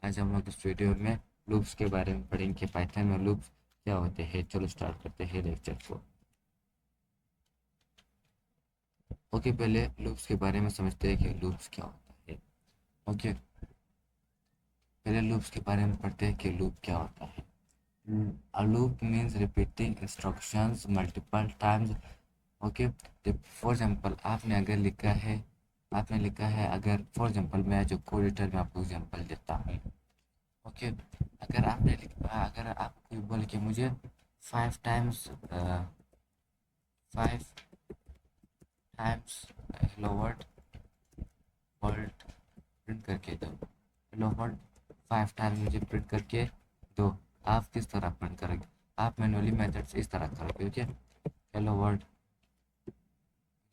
आज हम लोग इस वीडियो में लूप्स के बारे में पढ़ेंगे, पाइथन में लूप्स क्या होते हैं। चलो स्टार्ट करते हैं लेक्चर को। ओके, पहले लूप्स के बारे में समझते हैं कि लूप्स क्या होता है। ओके, पहले लूप्स के बारे में पढ़ते हैं कि लूप क्या होता है। A loop means repeating instructions multiple times. Okay, for example आपने लिखा है, अगर फॉर एग्जाम्पल मैं जो कोड एडिटर में आपको एग्जाम्पल देता हूँ। ओके, अगर आप कोई बोले कि मुझे 5 times 5 times hello world world print करके दो, हेलो वर्ल्ड 5 टाइम्स मुझे प्रिंट करके दो। आप किस तरह प्रिंट करोगे? आप मैनुअली मेथड से इस तरह करोगे। Okay, hello world.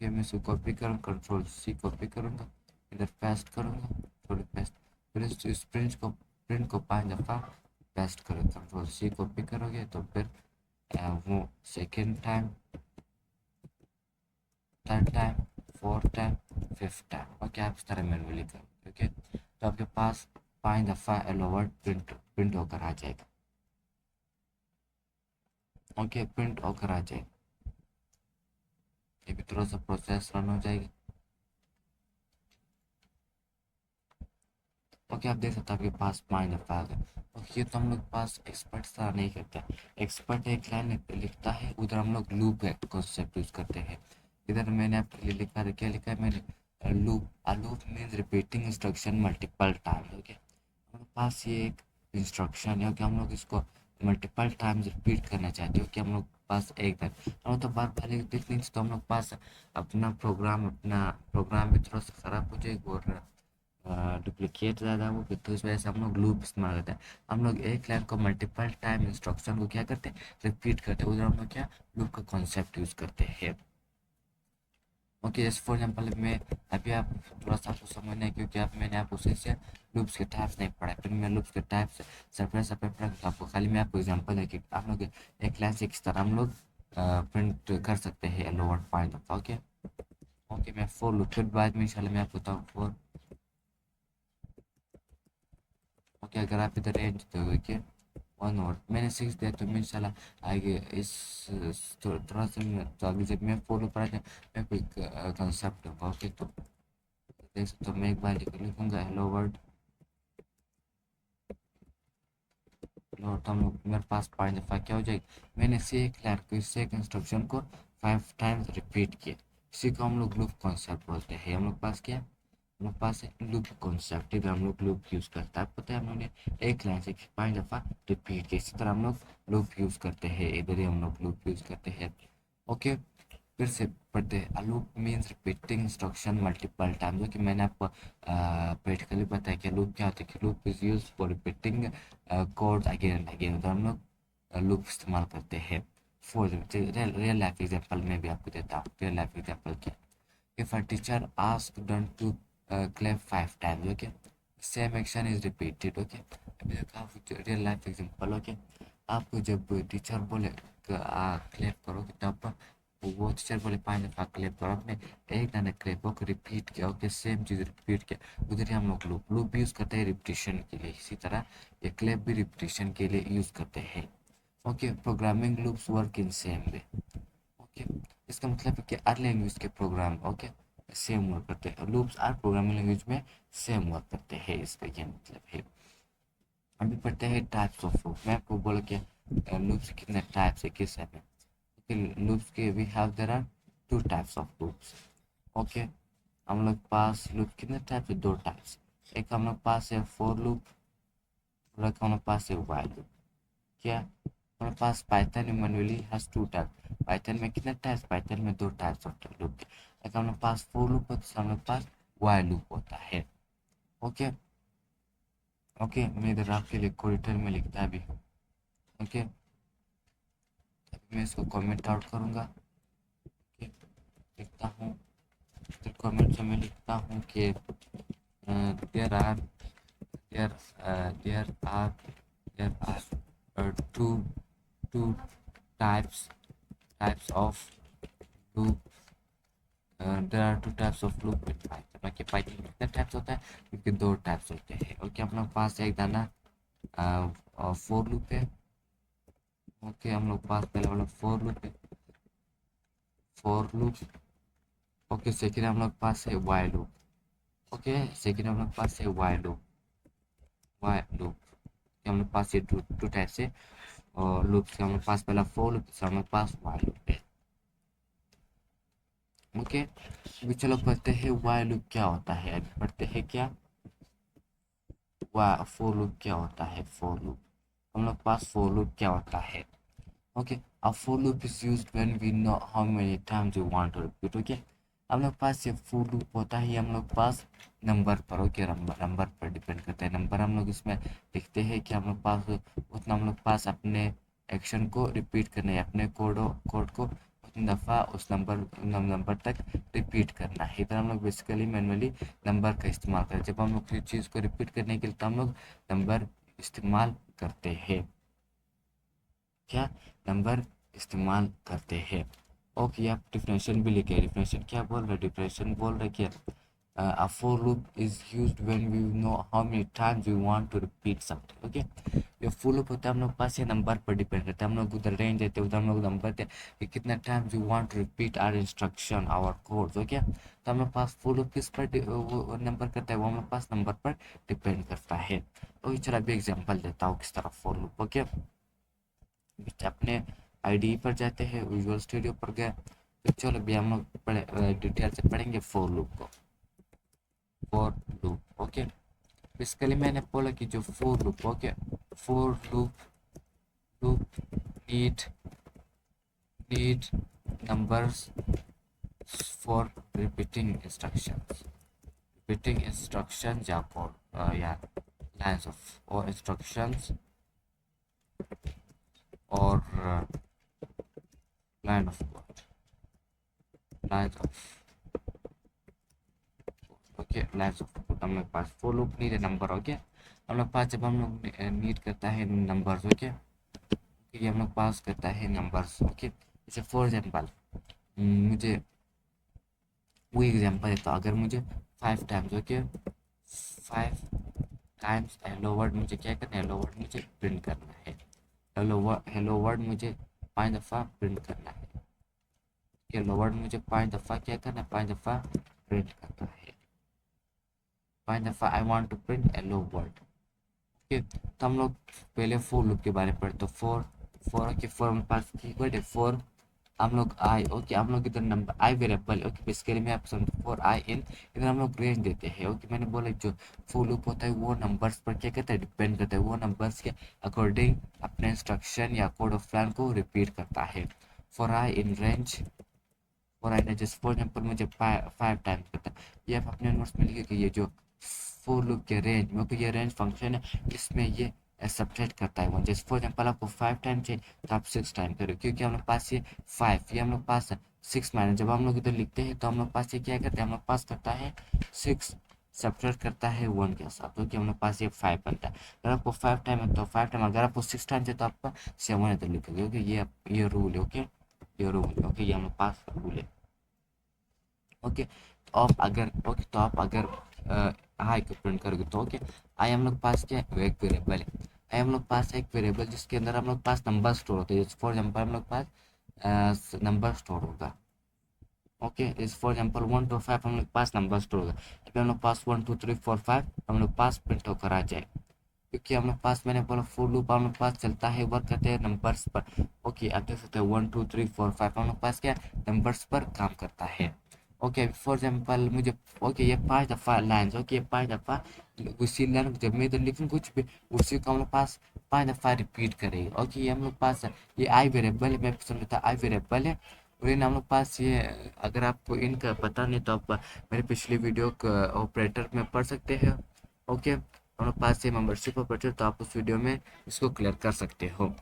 ओके, मैं इसको कॉपी करूँ, कंट्रोल सी कॉपी करूँगा, इधर पेस्ट करूँगा, थोड़ी पेस्ट, फिर इस प्रिंट को 5 दफ़ा पेस्ट करो। कंट्रोल सी कॉपी करोगे तो फिर वो second time, third time, fourth time, fifth time. Okay, आप इस तरह मैनुअली करोगे। ओके, तो आपके पास 5 दफ़ा हेलो वर्ड प्रिंट होकर आ जाएगा। ओके, प्रिंट होकर आ जाएगा। ये भी थोड़ा सा प्रोसेस रन हो जाएगा। ओके, आप देख सकते हो आपके पास 5 दफ़ा आ गया। ओके, ये तो हम लोग पास एक्सपर्ट तरह नहीं करता। एक्सपर्ट एक लाइन लिखता है, उधर हम लोग लूप है कॉन्सेप्ट यूज़ करते हैं। इधर मैंने आपके लिए लिखा है, क्या लिखा है मैंने? Loop means repeating instruction multiple time. Okay, हमारे पास ये एक इंस्ट्रक्शन है कि हम लोग इसको मल्टीपल टाइम्स रिपीट करना चाहते हो कि हम लोग पास एक बार हम लोग तो बार बार लिख नहीं, तो हम लोग पास अपना प्रोग्राम भी थोड़ा सा ख़राब हो जाएगा और डुप्लीकेट ज़्यादा हो, फिर तो इस वजह से हम लोग लूप इस्तेमाल करते हैं। हम लोग एक लाइन को मल्टीपल टाइम इंस्ट्रक्शन को क्या करते हैं, रिपीट करते हैं। उधर हम लोग क्या लूप का कॉन्सेप्ट यूज़ करते हैं। ओके, जैसे फॉर एग्जांपल मैं अभी आप थोड़ा सा आपको समझना है, क्योंकि मैंने आपको सही से लूप्स के टाइप्स नहीं पढ़ा, फिर मैं लूप्स के टाइप्स सेपरेट पढ़ा, तो आपको खाली मैं आपको एग्जांपल है कि आप लोग एक लाइन से किस तरह हम लोग प्रिंट कर सकते हैं lower point of. Okay, okay, मैं फोर लूप फिर बाद में इंशाल्लाह मैं आपको बताऊँ फोर। ओके, अगर आप इधर रेंज दोगे कि 1 और मैंने 6 दिया तो मैं इंशाल्लाह आगे इस थोड़ा सा तो अभी जब मैं फॉलो पढ़ा था मैं कोई कंसेप्ट होगा। ओके, तो देख सकते हो मैं एक बार लिखूंगा हेलो वर्ल्ड। हेलो, तो हम लोग मेरे पास 5 दफ़ा क्या हो जाएगी, मैंने इसे एक लाइन को इससे एक इंस्ट्रक्शन को 5 टाइम्स रिपीट किया। इसी को हम लोग लूप कॉन्सेप्ट बोलते हैं। हम लोग पास क्या, हम लोग पास है लूप कॉन्सेप्ट, इधर हम लोग लूप यूज़ करते हैं। आपको पता है हम लोग ने एक लाइन से 5 दफ़ा रिपीट किया, इसी तरह हम लोग लूप यूज़ करते हैं। इधर ही हम लोग लूप यूज़ करते हैं। ओके, फिर से पढ़ते हैं। A loop means repeating instruction multiple time, जो कि मैंने आपको प्रैक्टिकली बताया कि लूप क्या होता है, कि loop is use for repeating code again and again. तो हम लोग लूप इस्तेमाल करते हैं। फॉर रियल लाइफ एग्जाम्पल में भी आपको देता हूँ। रियल लाइफ एग्जाम्पल क्या, if a teacher asks student to clap 5 times, okay, same action is repeated। okay, अभी देखो आप रियल लाइफ एग्जांपल। ओके, आपको जब टीचर बोले क्लैप करो, तब वो टीचर बोले 5 दफ़ा क्लैप करो, आपने एक दाना क्लैप को रिपीट किया। ओके, सेम चीज़ रिपीट किया। उधर ही हम लोग लूप भी यूज़ करते हैं रिपीटिशन के लिए, इसी तरह ये क्लैप भी रिपीटिशन के लिए यूज़ करते हैं। Okay, programming loops work in same way. Okay, इसका मतलब है कि हर लैंग्वेज के प्रोग्राम ओके सेम वर्क करते हैं, लूप्स हर प्रोग्रामिंग लैंग्वेज में सेम वर्क करते हैं, इसका ये मतलब है। अभी पढ़ते हैं टाइप्स ऑफ लूप। मैं आपको बोला कि लूप्स के कितने टाइप्स है, किस है में लूप्स के we have there are 2 types of loops. Okay, हम लोग पास लूप कितने टाइप्स है, 2 टाइप्स। एक हम लोग पास है फॉर लूप, और एक हम लोग पास है व्हाइल लूप। क्या हमारे पास Python manually has 2 type. Python में कितने टाइप्स, पाइथन में 2 टाइप्स ऑफ लूप। एक हम लोग पास फॉर लूप होता है, हम लोग पास व्हाइल लूप होता है। ओके, ओके, मैं इधर आपके लिए कोडिटर में लिखता भी हूँ। ओके, अभी मैं इसको कमेंट आउट करूँगा। ओके, लिखता हूँ, फिर कमेंट से मैं लिखता हूँ कि there are there there are there are two types types of loop. There are 2 types of loop in Python. कि पाइथन में कितने टाइप्स होता है, क्योंकि 2 टाइप्स होते हैं। ओके, हम लोग पास एक दाना फोर लूप है। ओके, हम लोग पास पहले वाला फोर लूप है, फोर लूप। ओके, सेकेंड हम लोग पास है वाइल लूप। ओके, सेकेंड हम लोग पास है वाइल लूप, वाइल लूप। हम लोग पास ये टू टाइप से और लूप से हम लोग पास पहला फोर लूप से हम लोग पास वाइल लूप है। ओके, अभी चलो पढ़ते हैं वाइल लूप क्या होता है। अभी पढ़ते हैं क्या फोर लूप क्या होता है। फोर लूप हम लोग पास फोर लूप क्या होता है। Okay, a for loop is used when we know how many times we want to repeat। Okay, हम लोग पास ये for loop होता है, हम लोग पास नंबर पर। ओके, नंबर पर डिपेंड करता है। नंबर हम लोग इसमें लिखते हैं कि हम लोग पास उतना हम लोग पास अपने एक्शन को रिपीट करना है, अपने कोड को उतनी दफ़ा उस नंबर तक रिपीट करना है। इधर हम लोग बेसिकली मैनुअली नंबर का इस्तेमाल करें। जब हम लोग किसी चीज़ को रिपीट करने के लिए तो हम लोग नंबर इस्तेमाल करते हैं। क्या नंबर इस्तेमाल करते हैं। ओके, आप डिफिनेशन भी लिखे। डिफिनेशन क्या बोल रहे, डिफिनेशन बोल रहे कि a for loop is used when we know how many times we want to repeat something। Okay, ये for loop होता है हम लोग पास ये नंबर पर डिपेंड करता है। हम लोग उधर रेंज देते हैं, उधर हम लोग नंबर देते हैं कि कितना times we want to repeat our instruction, our codes. Okay, तो हम लोग पास for loop किस पर वो नंबर करता है, वो हम लोग पास नंबर पर डिपेंड करता है। ओके, चलो अभी एग्जाम्पल देता हूँ किस तरह for loop। ओके, अपने आईडी पर जाते हैं, विजुअल स्टूडियो पर गए। तो चलो अभी हम लोग डिटेल से पढ़ेंगे फोर लूप को। फोर लूप ओके, बेसिकली मैंने बोला कि जो for loop okay, for loop need numbers for repeating instructions या कोड या लाइंस ऑफ और इंस्ट्रक्शंस और line of code, line of okay, lines of code हम लोग पास। For loop need number okay, हम लोग पास जब हम लोग नीड करता है नंबर्स ओके, ये हम लोग पास करता है नंबर्स ओके। जैसे फॉर एग्जांपल मुझे वो एग्जांपल देता हूँ, अगर मुझे 5 times okay, 5 times hello word मुझे क्या करना है, हेलो वर्ड मुझे प्रिंट करना है। हेलो वर्ड मुझे 5 दफ़ा प्रिंट करना है। हेलो वर्ड मुझे 5 दफ़ा क्या करना है, 5 दफ़ा प्रिंट करना है। 5 दफ़ा I want to print hello word okay. तो हम लोग पहले फोर लूप के बारे में पढ़ते। तो फोर फोर के फोर में पास कीवर्ड है फोर। हम लोग आई ओके, हम लोग इधर number I variable okay, basically मैं आप समझ फोर आई इन, इधर हम लोग रेंज देते हैं ओके। मैंने बोला जो फोर लूप होता है वो नंबर्स पर क्या करता है, डिपेंड करता है। वो नंबर्स के अकॉर्डिंग अपने इंस्ट्रक्शन या कोड ऑफ लाइन को रिपीट करता है। For I in range, for I जैसे फॉर एग्जाम्पल मुझे 5 टाइम्स करता है। ये आप अपने नोट्स में लिखे कि ये जो फोर लूप के रेंज में ये रेंज फंक्शन है, इसमें ये सब्ट्रैक्ट करता है वन। जैसे फॉर एग्जाम्पल आपको 5 टाइम चाहिए तो आप 6 टाइम करो, क्योंकि हम लोग पास ये 5 ये हम लोग पास 6 माइनस जब हम लोग इधर लिखते हैं तो हम लोग पास ये क्या करते हैं, हम लोग पास करता है 6 सब्ट्रैक्ट करता है 1 के साथ, क्योंकि हम लोग पास ये 5 बनता है। अगर आपको 5 टाइम है तो 5 टाइम, अगर आपको 6 टाइम चाहिए तो आपका 7 इधर लिखोगे ओके। ये रूल है ओके, ये रूल ओके, ये हम लोग पास रूल है ओके। तो आप अगर हाई को प्रिंट करोगे तो ओके, आई हम लोग पास क्या है, एक वेरिएबल है। आई हम लोग पास एक वेरिएबल जिसके अंदर हम लोग पास नंबर स्टोर होते हैं। फॉर एग्जाम्पल हम लोग पास नंबर स्टोर होगा ओके। इस फॉर एग्जाम्पल 1 to 5 हम लोग पास नंबर स्टोर होगा। अभी हम लोग पास 1 2 3 4 5 हम लोग पास प्रिंट होकर आ जाए, क्योंकि हम लोग पास मैंने बोला फॉर लूप हम लोग पास चलता है, वर्क करते हैं नंबर्स पर ओके। आप देख सकते हैं 1 2 3 4 5 हम लोग पास क्या नंबर्स पर काम करता है ओके। फॉर एग्जाम्पल मुझे ओके ये 5 दफ़ा लाइन्स ओके, ये 5 दफ़ा उसी लाइन जब मैं इधर लिखूँ कुछ भी उसी को हम लोग पास 5 दफ़ा रिपीट करेंगे ओके। ये हम लोग पास ये आई वेरिएबल है, मैं समझता आई वेरिएबल है। और इन हम लोग पास ये अगर आपको इनका पता नहीं तो आप मेरे पिछली वीडियो ऑपरेटर में पढ़ सकते हैं ओके। हम लोग पास ये मेंबरशिप ऑपरेटर, तो आप उस वीडियो में इसको क्लियर कर सकते हो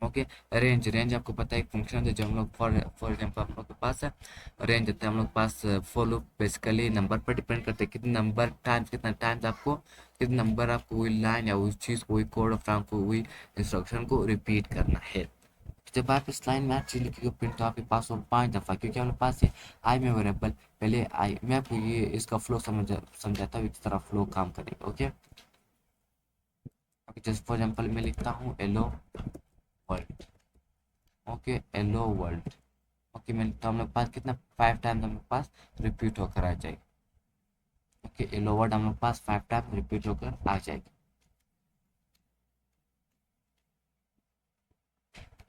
ओके। रेंज आपको पता है एक फंक्शन है जो हम लोग फॉर एग्जाम्पल हम लोग के पास है रेंज देते हैं हम लोग pass. For loop basically number पर डिपेंड करते हैं, कितने नंबर टाइम्स कितना टाइम्स आपको कितने नंबर आपको वही लाइन या उस चीज़ को वही कोड ऑफ लाइन को वही इंस्ट्रक्शन को रिपीट करना है। जब आप इस लाइन में अच्छी लिखिएगा प्रिंट तो आपके पास और 5 दफ़ा, क्योंकि हमारे पास है आई में वेरिएबल। पहले आई मैं आपको ये इसका फ्लो समझाता हूँ इस तरह फ्लो काम करेगा। ओके, जस्ट फॉर एग्जाम्पल मैं लिखता हूँ hello world. Okay, hello world. Okay, मैं तो हम लोग पास कितना 5 टाइम्स हम लोग पास रिपीट होकर आ जाएगी। ओके, एलो वर्ड हम लोग पास 5 टाइम रिपीट होकर आ जाएगी।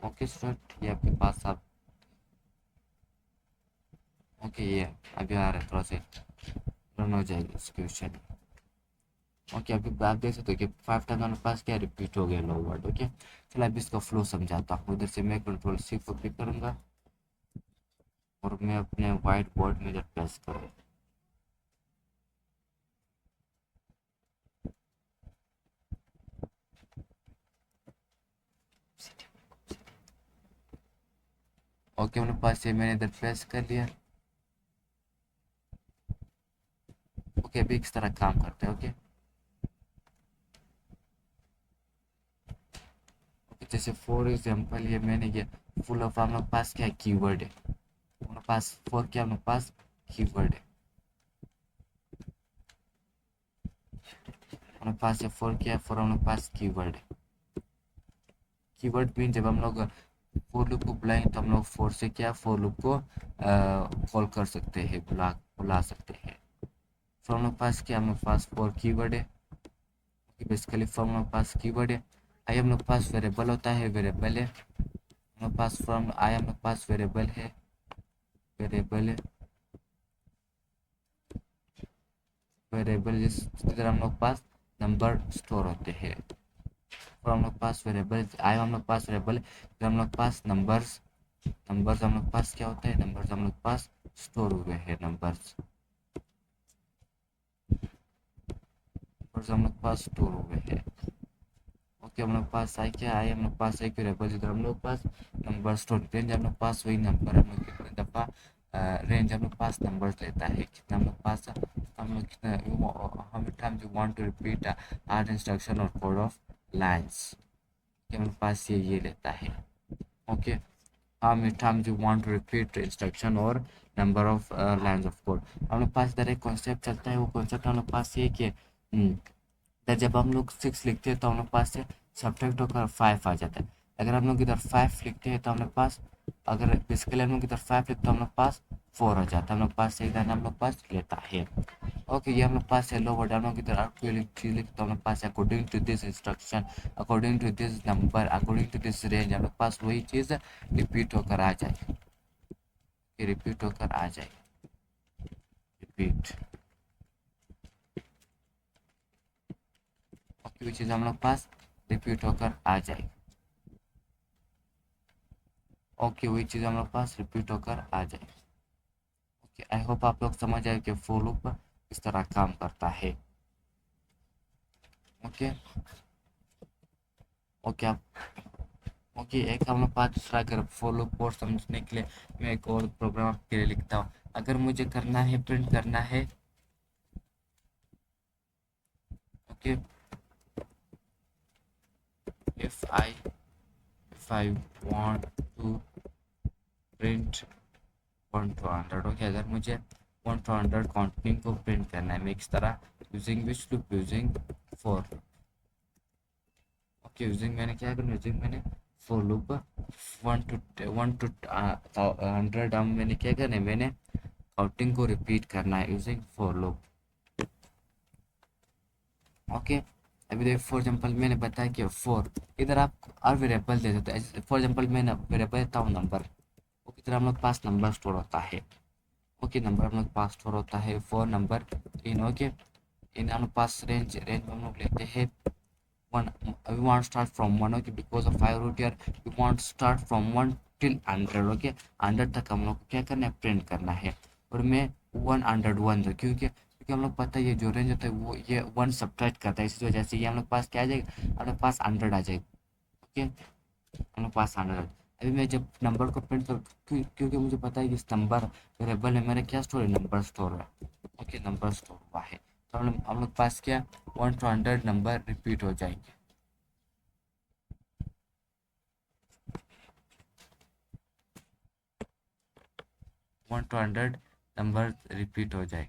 ओके स्टूडेंट, ये आपके पास आप ओके ये अभी आ रहा है, थोड़ा सा रन हो जाएगी इस क्वेश्चन। ओके, अभी आप देख सकते हो कि 5 टाइम हमारे पास क्या रिपीट हो गया लो वर्ड। ओके, चलो अभी इसका फ्लो समझाता हूँ। उधर से मैं कंट्रोल सी को क्लिक करूँगा और मैं अपने वाइट बोर्ड में जब प्रेस करूँ, ओके मेरे पास ये मैंने इधर प्रेस कर लिया। ओके, अभी किस तरह काम करते हैं। ओके, जैसे फॉर एग्जांपल ये मैंने ये फुल ऑफ हम लोग पास क्या कीवर्ड है, हमारे पास फॉर क्या हम लोग पास कीवर्ड है, हमारे पास ये फॉर क्या है, फॉर हम लोग पास कीवर्ड है। कीवर्ड मीन जब हम लोग फॉर लूप को बुलाएंगे तो हम लोग फॉर से क्या फॉर लूप को कॉल कर सकते हैं, बुला सकते हैं। फॉर हम लोग पास क्या हम लोग पास फॉर कीवर्ड है। बेसिकली फॉर हम लोग पास कीवर्ड है। आई हम लोग पास वेरिएबल होता है, वेरिएबल है हम लोग पास। फ्रॉम आई हम लोग पास वेरिएबल है, वेरिएबल है, वेरिएबल जिधर हम लोग पास नंबर स्टोर होते हैं। और हम लोग पास वेरिएबल आई हम लोग पास वेरिएबल फिर हम लोग पास नंबर्स, नंबर्स हम लोग पास क्या होता है, नंबर्स हम लोग पास स्टोर हुए हैं, नंबर्स हम लोग पास स्टोर हुए हैं। ओके, हम लोग पास आई क्या आई हम लोग पास एक वेरिएबल जिधर हम लोग पास नंबर स्टोर, रेंज हम लोग पास वही नंबर हम लोग कितने दफ़ा रेंज हम लोग पास नंबर्स लेता है, कितना हम लोग पास हम लोग कितना how many times you want to repeat our instruction or code of lines, कि हम लोग पास ये लेता है। Okay, how many times you want to repeat the instruction or number of lines of code। हम लोग पास इधर एक कॉन्सेप्ट चलता है, वो कॉन्सेप्ट हम लोग पास ये कि इधर जब हम लोग 6 लिखते हैं तो हम लोग पास से सब्ट्रैक्ट होकर 5 आ जाता है। अगर हम लोग इधर 5 लिखते हैं तो हम लोग पास, अगर बेसिकली हम लोग इधर 5 लिखते तो हम लोग पास 4 आ जाता है, हम लोग पास से इधर हम लोग पास लेता है। ओके, ये हम लोग पास येलो वर्ड हम लोग इधर कोई चीज़ लिखते तो हम लोग पास according to this instruction, according to this number, according to this range हम लोग पास वही चीज़ रिपीट होकर आ जाए, रिपीट होकर आ जाए, रिपीट। ओके, वही चीज़ हम लोग पास रिपीट होकर आ जाए। ओके, वही चीज़ हम लोग पास रिपीट होकर आ जाए। ओके, आई होप आप लोग समझ आए कि फॉर लूप किस तरह काम करता है। ओके, ओके आप ओके, एक हम लोग पास दूसरा, अगर फॉर लूप कोड समझने के लिए मैं एक और प्रोग्राम आपके लिए लिखता हूँ। अगर मुझे करना है प्रिंट करना है, okay, if I want to print 1 to 100। Okay, अगर मुझे 1 to 100 काउंटिंग को प्रिंट करना है, मैं किस तरह using which loop, using for. Okay, using मैंने क्या करूँ, यूजिंग मैंने फॉर लूप 1 to 100 हम मैंने क्या करना है, मैंने काउंटिंग को रिपीट करना है यूजिंग फॉर लूप। ओके, अभी देखो फॉर एग्जांपल मैंने बताया कि फॉर इधर आप और वेरिएबल दे देते हैं। फॉर एग्जांपल मैं वेरिएबल देता हूँ नंबर, वो किधर हम लोग पास नंबर स्टोर होता है। ओके, नंबर हम लोग पास स्टोर होता है फॉर नंबर इन। ओके, इन हम लोग पास रेंज, रेंज हम लोग लेते हैं 1, we want to start from 1। okay, because of 5 root here we want to start from 1 till 100। okay, 100 तक हम लोग को क्या करना है, प्रिंट करना है। और मैं 101 दो, क्योंकि क्योंकि हम लोग पता है ये जो रेंज होता है वो ये 1 सब्ट्रैक्ट करता है, इसी वजह से ये हम लोग पास क्या आ जाएगा, हम लोग पास 100 आ जाएगा। ओके, हम लोग पास 100। अभी मैं जब नंबर को प्रिंट कर, क्योंकि मुझे पता है कि इस नंबर वेरिएबल है मेरा क्या स्टोर है, नंबर स्टोर है। ओके, नंबर स्टोर हुआ है तो हम लोग पास क्या 1 to 100 नंबर रिपीट हो जाएंगे। 1 to 100 नंबर रिपीट हो जाए।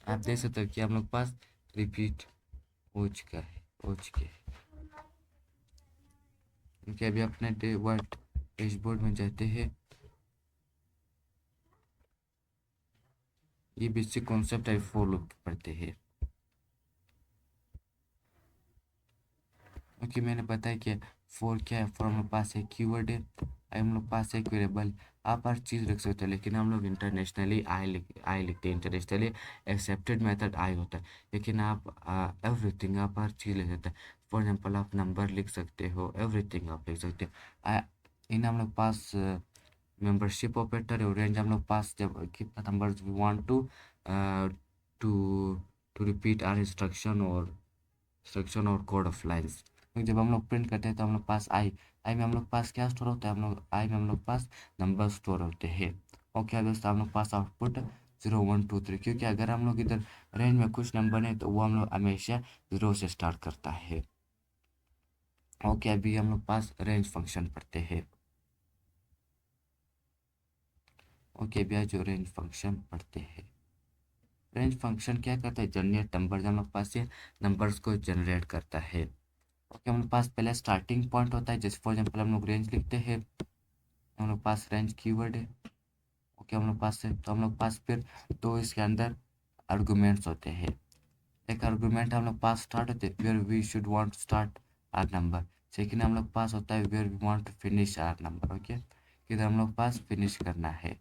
आप देख सकते हो कि हम लोग पास रिपीट हो चुका है, हो चुके हैं। क्योंकि अभी अपने डैशबोर्ड में जाते हैं। ये बेसिक कॉन्सेप्ट है, फॉलो पढ़ते हैं। क्योंकि मैंने बताया कि फॉर क्या है, फॉर हम लोग पास एक कीवर्ड है, हम लोग पास एक वेरिएबल। आप हर चीज़ रख सकते हो, लेकिन हम लोग इंटरनेशनली आई लिखते हैं। इंटरनेशनली एक्सेप्टेड मेथड आई होता है, लेकिन आप एवरीथिंग, आप हर चीज़ लिख सकते हैं। फॉर एग्जाम्पल आप नंबर लिख सकते हो, एवरीथिंग आप लिख सकते हो। इन हम लोग पास मेंबरशिप ऑपरेटर है, रेंज हम लोग पास जब कितना नंबर we want to to repeat our instruction और कोड ऑफ लाइन्स। जब हम लोग प्रिंट करते हैं तो हम लोग पास आई में हम लोग पास क्या स्टोर होता है, हम लोग आई में हम लोग पास नंबर स्टोर होते हैं। और क्या दोस्तों, हम लोग पास आउटपुट 0 1 2 3, क्योंकि अगर हम लोग इधर रेंज में कुछ नंबर है तो वो हम लोग हमेशा 0 से स्टार्ट करता है। ओके, अभी हम लोग पास रेंज फंक्शन पढ़ते हैं। ओके, अभी आज जो रेंज फंक्शन पढ़ते हैं। रेंज फंक्शन क्या करता है, जनरेट नंबर, हम लोग पास ये नंबर्स को जनरेट करता है। ओके, हम लोग पास पहले स्टार्टिंग पॉइंट होता है, जैसे फॉर एग्जाम्पल हम लोग रेंज लिखते हैं, हम लोग पास रेंज कीवर्ड है। ओके, हम लोग पास है तो हम लोग पास फिर तो इसके अंदर आर्गुमेंट्स होते हैं। एक आर्गुमेंट हम लोग पास स्टार्ट होते हैं where we should want to start our number. Second हम लोग पास होता है where we want to finish our number. Okay, किधर हम लोग पास फिनिश करना है।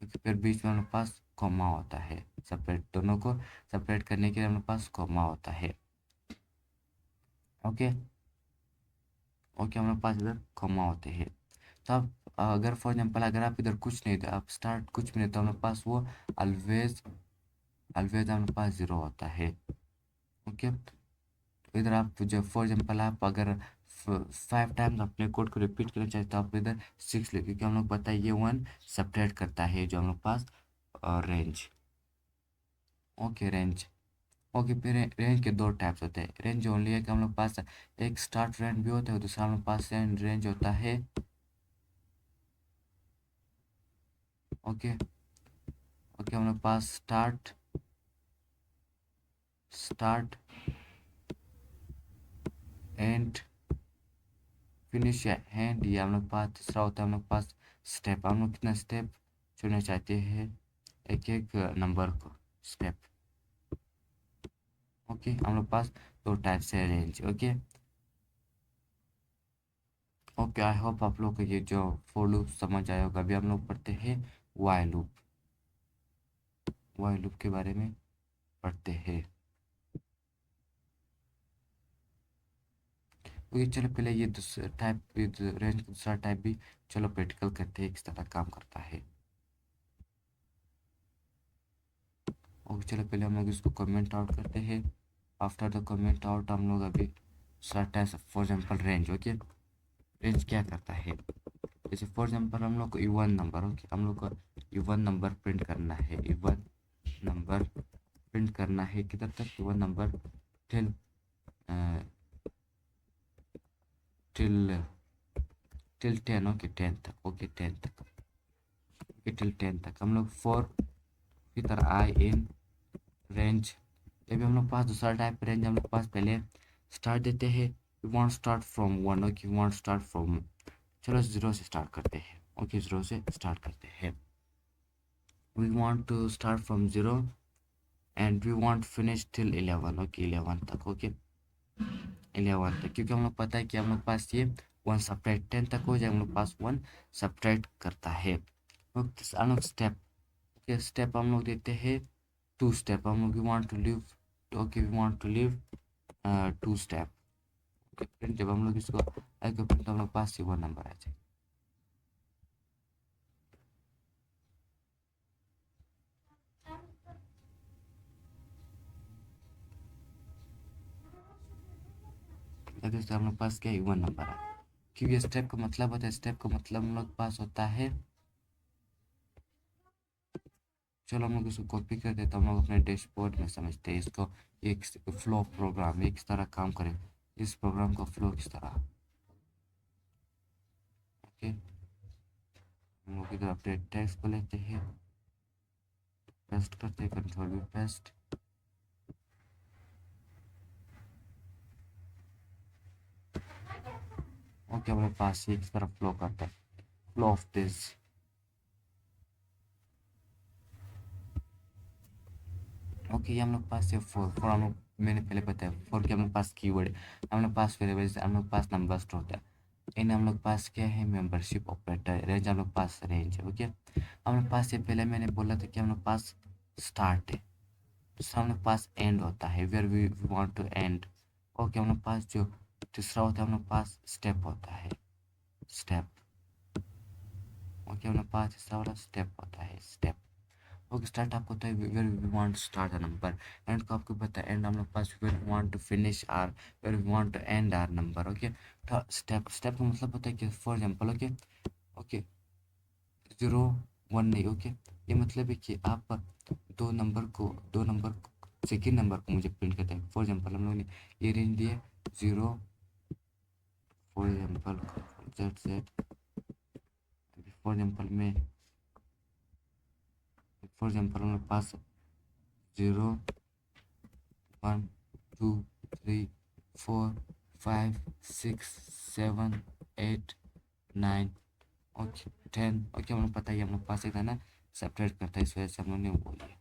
फिर बीच में हम लोग पास कॉमा होता है, सेपरेट दोनों को सेपरेट करने के लिए हम लोग पास कॉमा होता है। ओके, ओके, हम लोग पास इधर कॉमा होते हैं। तो आप अगर फॉर एग्जाम्पल अगर आप इधर कुछ नहीं थे, आप स्टार्ट कुछ भी नहीं, तो हमारे पास वो ऑलवेज ऑलवेज हमारे पास 0 होता है। ओके, तो इधर आप जब फॉर एग्जाम्पल आप अगर 5 टाइम्स अपने कोड को रिपीट करना चाहते तो आप इधर 6 ले, क्योंकि हम लोग पता है ये 1 सेपरेट करता है जो हम लोग पास रेंज। Okay, range. ओके, फिर रेंज के दो टाइप्स होते हैं। रेंज ओनली है कि हम लोग पास एक स्टार्ट रेंज भी होता है, दूसरा हम लोग पास रेंज होता है। ओके, ओके, हम लोग पास स्टार्ट एंड फिनिश या एंड, या हम लोग पास तीसरा होता है हम लोग पास स्टेप। हम लोग कितना स्टेप चुनना चाहते हैं एक एक नंबर को स्टेप। ओके, हम लोग पास दो टाइप से range. Okay, okay, I hope आप लोग को ये जो फोर लूप समझ आया होगा। अभी हम लोग पढ़ते हैं वाइल लूप। वाइल लूप के बारे में पढ़ते हैं। ओके, चलो पहले ये दूसरा टाइप, रेंज का दूसरा टाइप भी चलो प्रैक्टिकल करते हैं किस तरह काम करता है। ओके, चलो पहले हम लोग इसको कमेंट आउट करते हैं। आफ्टर द कमेंट आउट हम लोग अभी दूसरा type, for example range. Okay, range क्या करता है, जैसे फॉर एग्जाम्पल हम लोग को इवन नंबर, ओके, हम लोग को इवन नंबर प्रिंट करना है। इवन नंबर प्रिंट करना है किधर तक, even number till till till 10। Okay, 10 तक। ओके, 10 तक। ओके, टिल 10 तक हम लोग फॉर की तरह आई इन रेंज। अभी हम लोग पास दूसरा टाइप रेंज हम लोग पास पहले स्टार्ट देते हैं। We want start from 1। Okay, we want start from, चलो 0 से स्टार्ट करते हैं। ओके, 0 से स्टार्ट करते हैं। We want to start from 0 and we want finish till 11। Okay, 11 तक। ओके, 11 तक, क्योंकि हम लोग पता है कि हम लोग पास ये 1 सब्ट्रैक्ट 10 तक हो जाए, हम लोग पास 1 सब्ट्रैक्ट करता है। हम लोग स्टेप के स्टेप हम लोग देते हैं 2 स्टेप। हम लोग we want to leave, okay, we want to leave 2 step. Okay, जब हम लोग इसको आगे तो हम लोग पास 1 नंबर आ जाए। अगर से हम लोग पास क्या 1 नंबर आ, क्योंकि स्टेप का मतलब होता है, स्टेप का मतलब हम लोग पास होता है। चलो हम लोग इसको कॉपी कर देते, हम लोग अपने डैशबोर्ड में समझते हैं इसको। एक फ्लो प्रोग्राम ये किस तरह काम करे, इस प्रोग्राम का फ्लो किस तरह। ओके, हम लोग इधर अपडेट टेक्स्ट को लेते हैं, पेस्ट करते हैं, कंट्रोल वी पेस्ट। ओके, हमारे पास एक तरफ फ्लो करता है, फ्लो ऑफ दिस। ओके, ये हम लोग पास है फोर हम लोग, मैंने पहले बताया फोर के हम लोग पास कीवर्ड है, हम लोग पास वेरिएबल्स, हम लोग पास नंबर्स होता है। इन हम लोग पास क्या है, मेंबरशिप ऑपरेटर, रेंज हम लोग पास रेंज है। ओके, हम लोग पास ये पहले मैंने बोला था कि हम लोग पास स्टार्ट है, दूसरा हम लोग पास एंड होता है, where we want to end. Okay, हम लोग पास जो तीसरा होता है हम लोग पास स्टेप होता है, स्टेप। ओके, हम लोग पास तीसरा वाला स्टेप होता है, स्टेप। ओके, स्टार्ट आपको होता है where we want to start a number, end को आपको पता है एंड हम लोग पास where we want to finish or, where we want to end our number. Okay, तो स्टेप, स्टेप का मतलब होता है कि फॉर एग्जांपल ओके, ओके 0 1 नहीं। ओके, ये मतलब है कि आप दो नंबर सेकेंड नंबर को मुझे प्रिंट करते हैं। फॉर एग्जांपल हम लोग ने ये रेंज दिए 0, for example Z set, for example में, फॉर एग्जांपल हम लोग पास 0 1 2 3 4 5 6 7 8 9 ओके 10। ओके, हम लोग पता ही हम लोग पास एक था ना, सेपरेट करता है, इस वजह से हम लोग ने वो लिया।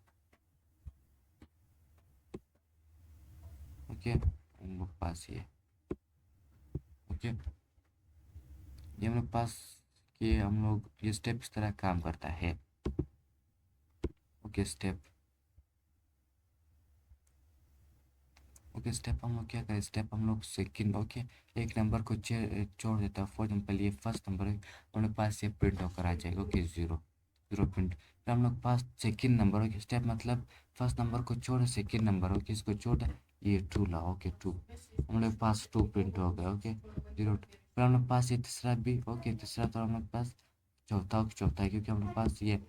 ओके, हम लोग पास ये, ओके, ये हम लोग पास कि हम लोग ये स्टेप इस तरह काम करता है। ओके, स्टेप, ओके स्टेप हम लोग क्या करें, स्टेप हम लोग सेकंड, ओके, एक नंबर को छोड़ देता है। फॉर एग्जाम्पल ये फर्स्ट नंबर है, हम लोग पास ये प्रिंट होकर आ जाएगा। ओके, 0 प्रिंट, फिर हम लोग पास सेकंड नंबर। ओके, स्टेप मतलब फर्स्ट नंबर को छोड़ सेकंड नंबर, ओके इसको छोड़ ये 2 ला। ओके 2, हम लोग पास 2 प्रिंट हो गया। ओके 0, फिर हम लोग पास ये तीसरा भी। ओके, तीसरा तो हम लोग पास चौथा, चौथा है क्योंकि हम लोग पास ये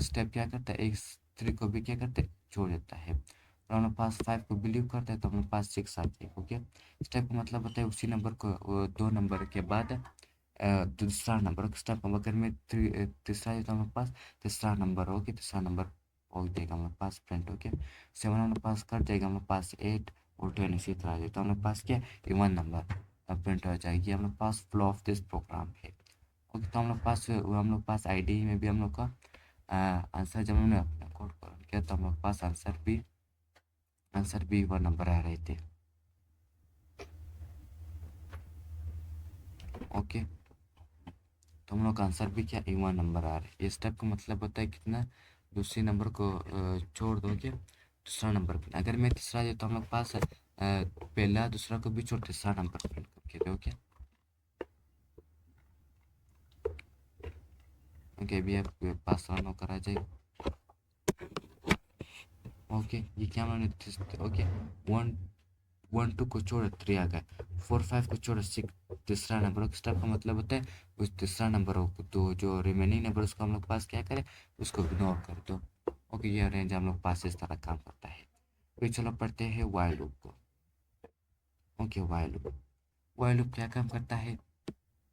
स्टेप क्या करता है, एक 3 को भी क्या करते हैं, छोड़ देता है। और हम लोग पास 5 को बिलीव करते हैं तो हम लोग पास 6 आती है। ओके, स्टेप का मतलब होता है उसी नंबर को दो नंबर के बाद दूसरा नंबर। स्टेप अगर में तीसरा है तो हम लोग पास तीसरा नंबर। ओके, तीसरा नंबर हो जाएगा हम लोग पास प्रिंट। ओके, 7 हम लोग पास कट जाएगा, हम लोग पास 8 और 10 इसी तरह है, तो हम लोग पास क्या इवन नंबर प्रिंट हो जाएगी। हम लोग पास फ्लो ऑफ दिस प्रोग्राम है। ओके, तो हम लोग पास आईडी में भी हम लोग का आंसर, जब हमने अपना कोड को रन किया तो हम लोग पास आंसर भी वन नंबर आ रहे थे। ओके, तो हम लोग का आंसर भी क्या वन नंबर आ रहा है। इस स्टेप का मतलब होता है कितना, दूसरे नंबर को छोड़ दोगे दूसरा नंबर पे। अगर मैं तीसरा देता हूँ हम लोग पास पहला दूसरा को भी छोड़ तीसरा नंबर प्रिंट करके दो। ओके, ओके अभी आप पास रन होकर आ जाएगा। ओके, ये क्या मैंने, ओके 1 1 2 को छोड़ 3 आ गया, 4 5 को छोड़ 6 तीसरा नंबर। स्टेप का मतलब होता है उस तीसरा नंबर हो तो जो रिमेनिंग नंबर उसको हम लोग पास क्या करें, उसको इग्नोर कर दो। ओके, ये रेंज हम लोग पास इस तरह काम करता है। फिर चलो पढ़ते हैं वाइल लूप को। ओके, वाइल लूप क्या काम करता है,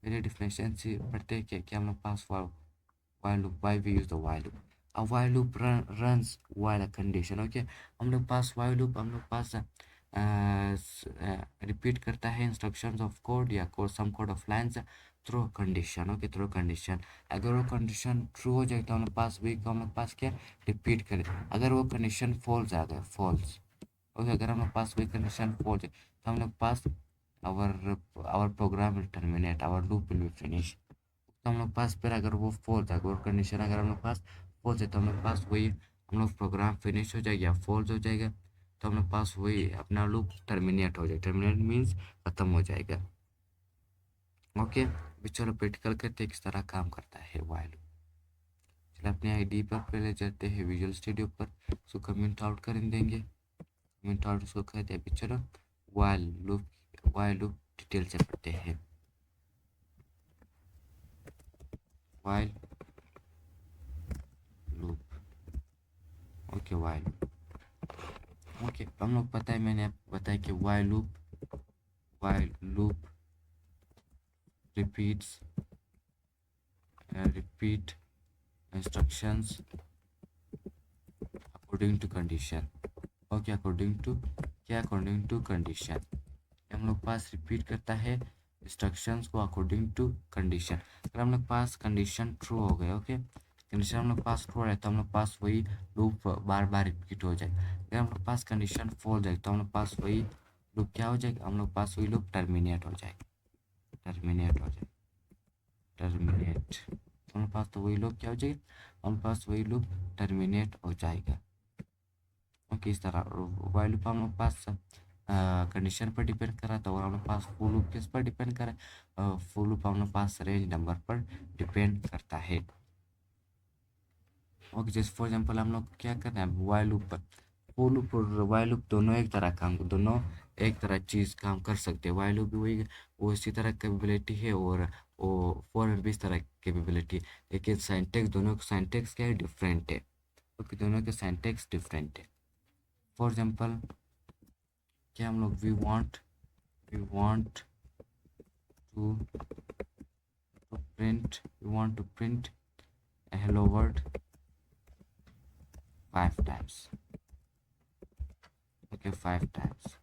मेरे डिफिनेशन से पढ़ते हैं कि हम लोग पास while loop, why we use the while loop, a while loop runs while a condition। Okay, हम लोग पास while loop हम लोग पास रिपीट करता है इंस्ट्रक्शंस ऑफ कोड या code some code of lines through condition. Okay, through condition, अगर वो condition true हो जाए तो हम लोग पास वही को हम लोग पास क्या रिपीट करें। अगर वो कंडीशन फॉल्स आ गया, फॉल्स, ओके अगर हम लोग पास वही कंडीशन फॉल्स है तो हम लोग पास our program will terminate, our loop will be finished। तो हम लोग पास फिर अगर वो फॉल्स है, अगर कंडीशन अगर हम लोग पास फॉल्स है तो हम लोग पास वही हम लोग प्रोग्राम फिनिश हो जाएगा या फॉल्स हो जाएगा तो हम लोग पास वही अपना लूप टर्मिनेट हो जाएगा। टर्मिनेट मीन्स खत्म हो जाएगा। ओके, अभी चलो प्रैक्टिकल करते हैं किस तरह काम करता है वाइल लूप। चलो अपने आईडी पर पहले जाते हैं विजुअल स्टूडियो पर, उसको कमेंट आउट कर देंगे, कमेंट आउट उसको कहते हैं। अभी चलो वाइल लूप डिटेल से पढ़ते हैं। While loop, okay while, okay हम लोग पता है, मैंने आपको बताया कि while loop repeats repeat instructions according to condition. Okay, according to क्या, अकॉर्डिंग टू कंडीशन। हम लोग पास रिपीट करता है इंस्ट्रक्शंस को अकॉर्डिंग टू कंडीशन। अगर हम लोग पास कंडीशन ट्रू हो गए, ओके, कंडीशन हम लोग पास ट्रू है तो हम लोग पास वही लूप बार बार रिपीट हो जाए। अगर हम लोग पास कंडीशन फॉल्स जाए तो हम लोग पास वही लूप क्या हो जाएगा, हम लोग पास वही लूप टर्मिनेट हो जाए, टर्मिनेट हो जाए, टर्मिनेट। हमारे पास तो वही लूप क्या हो जाएगा, हमारे पास वही लूप टर्मिनेट हो जाएगा। ओके, इस तरह वाइल लूप हम लोग पास कंडीशन पर डिपेंड कर रहा था और हम लोग पास फुल लूप किस पर डिपेंड कर रहा है, फुल लूप हम लोग पास रेंज नंबर पर डिपेंड करता है। ओके, जैसे फॉर एग्जांपल हम लोग क्या कर रहे हैं वाइल लूप पर, फुल लूप और वाइल लूप दोनों एक तरह काम, दोनों एक तरह चीज़ काम कर सकते हैं। वाइल लूप भी वही वो इसी तरह कैपेबिलिटी है और वो फॉर में भी इस तरह कैपेबिलिटी है, लेकिन साइंटेक्स दोनों का साइंटेक्स क्या है, डिफरेंट है। ओके, दोनों के साइंटेक्स डिफरेंट है। फॉर एग्जांपल क्या हम लोग we want to print we want to print hello world 5 times। Okay, 5 times।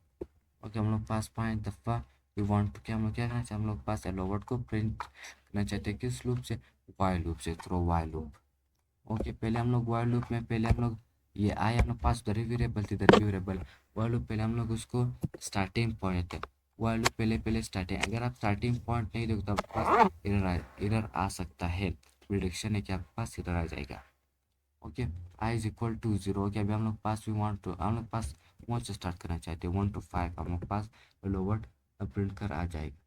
Okay, हम लोग पास 5 दफ़ा वी वांट टू क्या, हम लोग क्या करना चाहिए, हम लोग पास हेलो वर्ल्ड को प्रिंट करना चाहते हैं किस लूप से, वाइल लूप से, थ्रू वाइल लूप। ओके, पहले हम लोग वाइल लूप में पहले हम लोग ये आए हम लोग पास उधर ही वेरिएबल थी, इधर भी वेरिएबल। वाइल लूप पहले हम लोग उसको स्टार्टिंग पॉइंट है, वाइल लूप पहले पहले स्टार्टिंग, अगर आप स्टार्टिंग पॉइंट नहीं दोगे तो आपके पास एरर आ सकता है, प्रिडिक्शन है कि आपके पास एरर आ जाएगा। Okay, I is equal to 0। Okay, अभी हम लोग पास वी वांट टू, हम लोग पास 1 से स्टार्ट करना चाहते हैं, 1 to 5 हम लोग पास लोवर्ड प्रिंट कर आ जाएगा।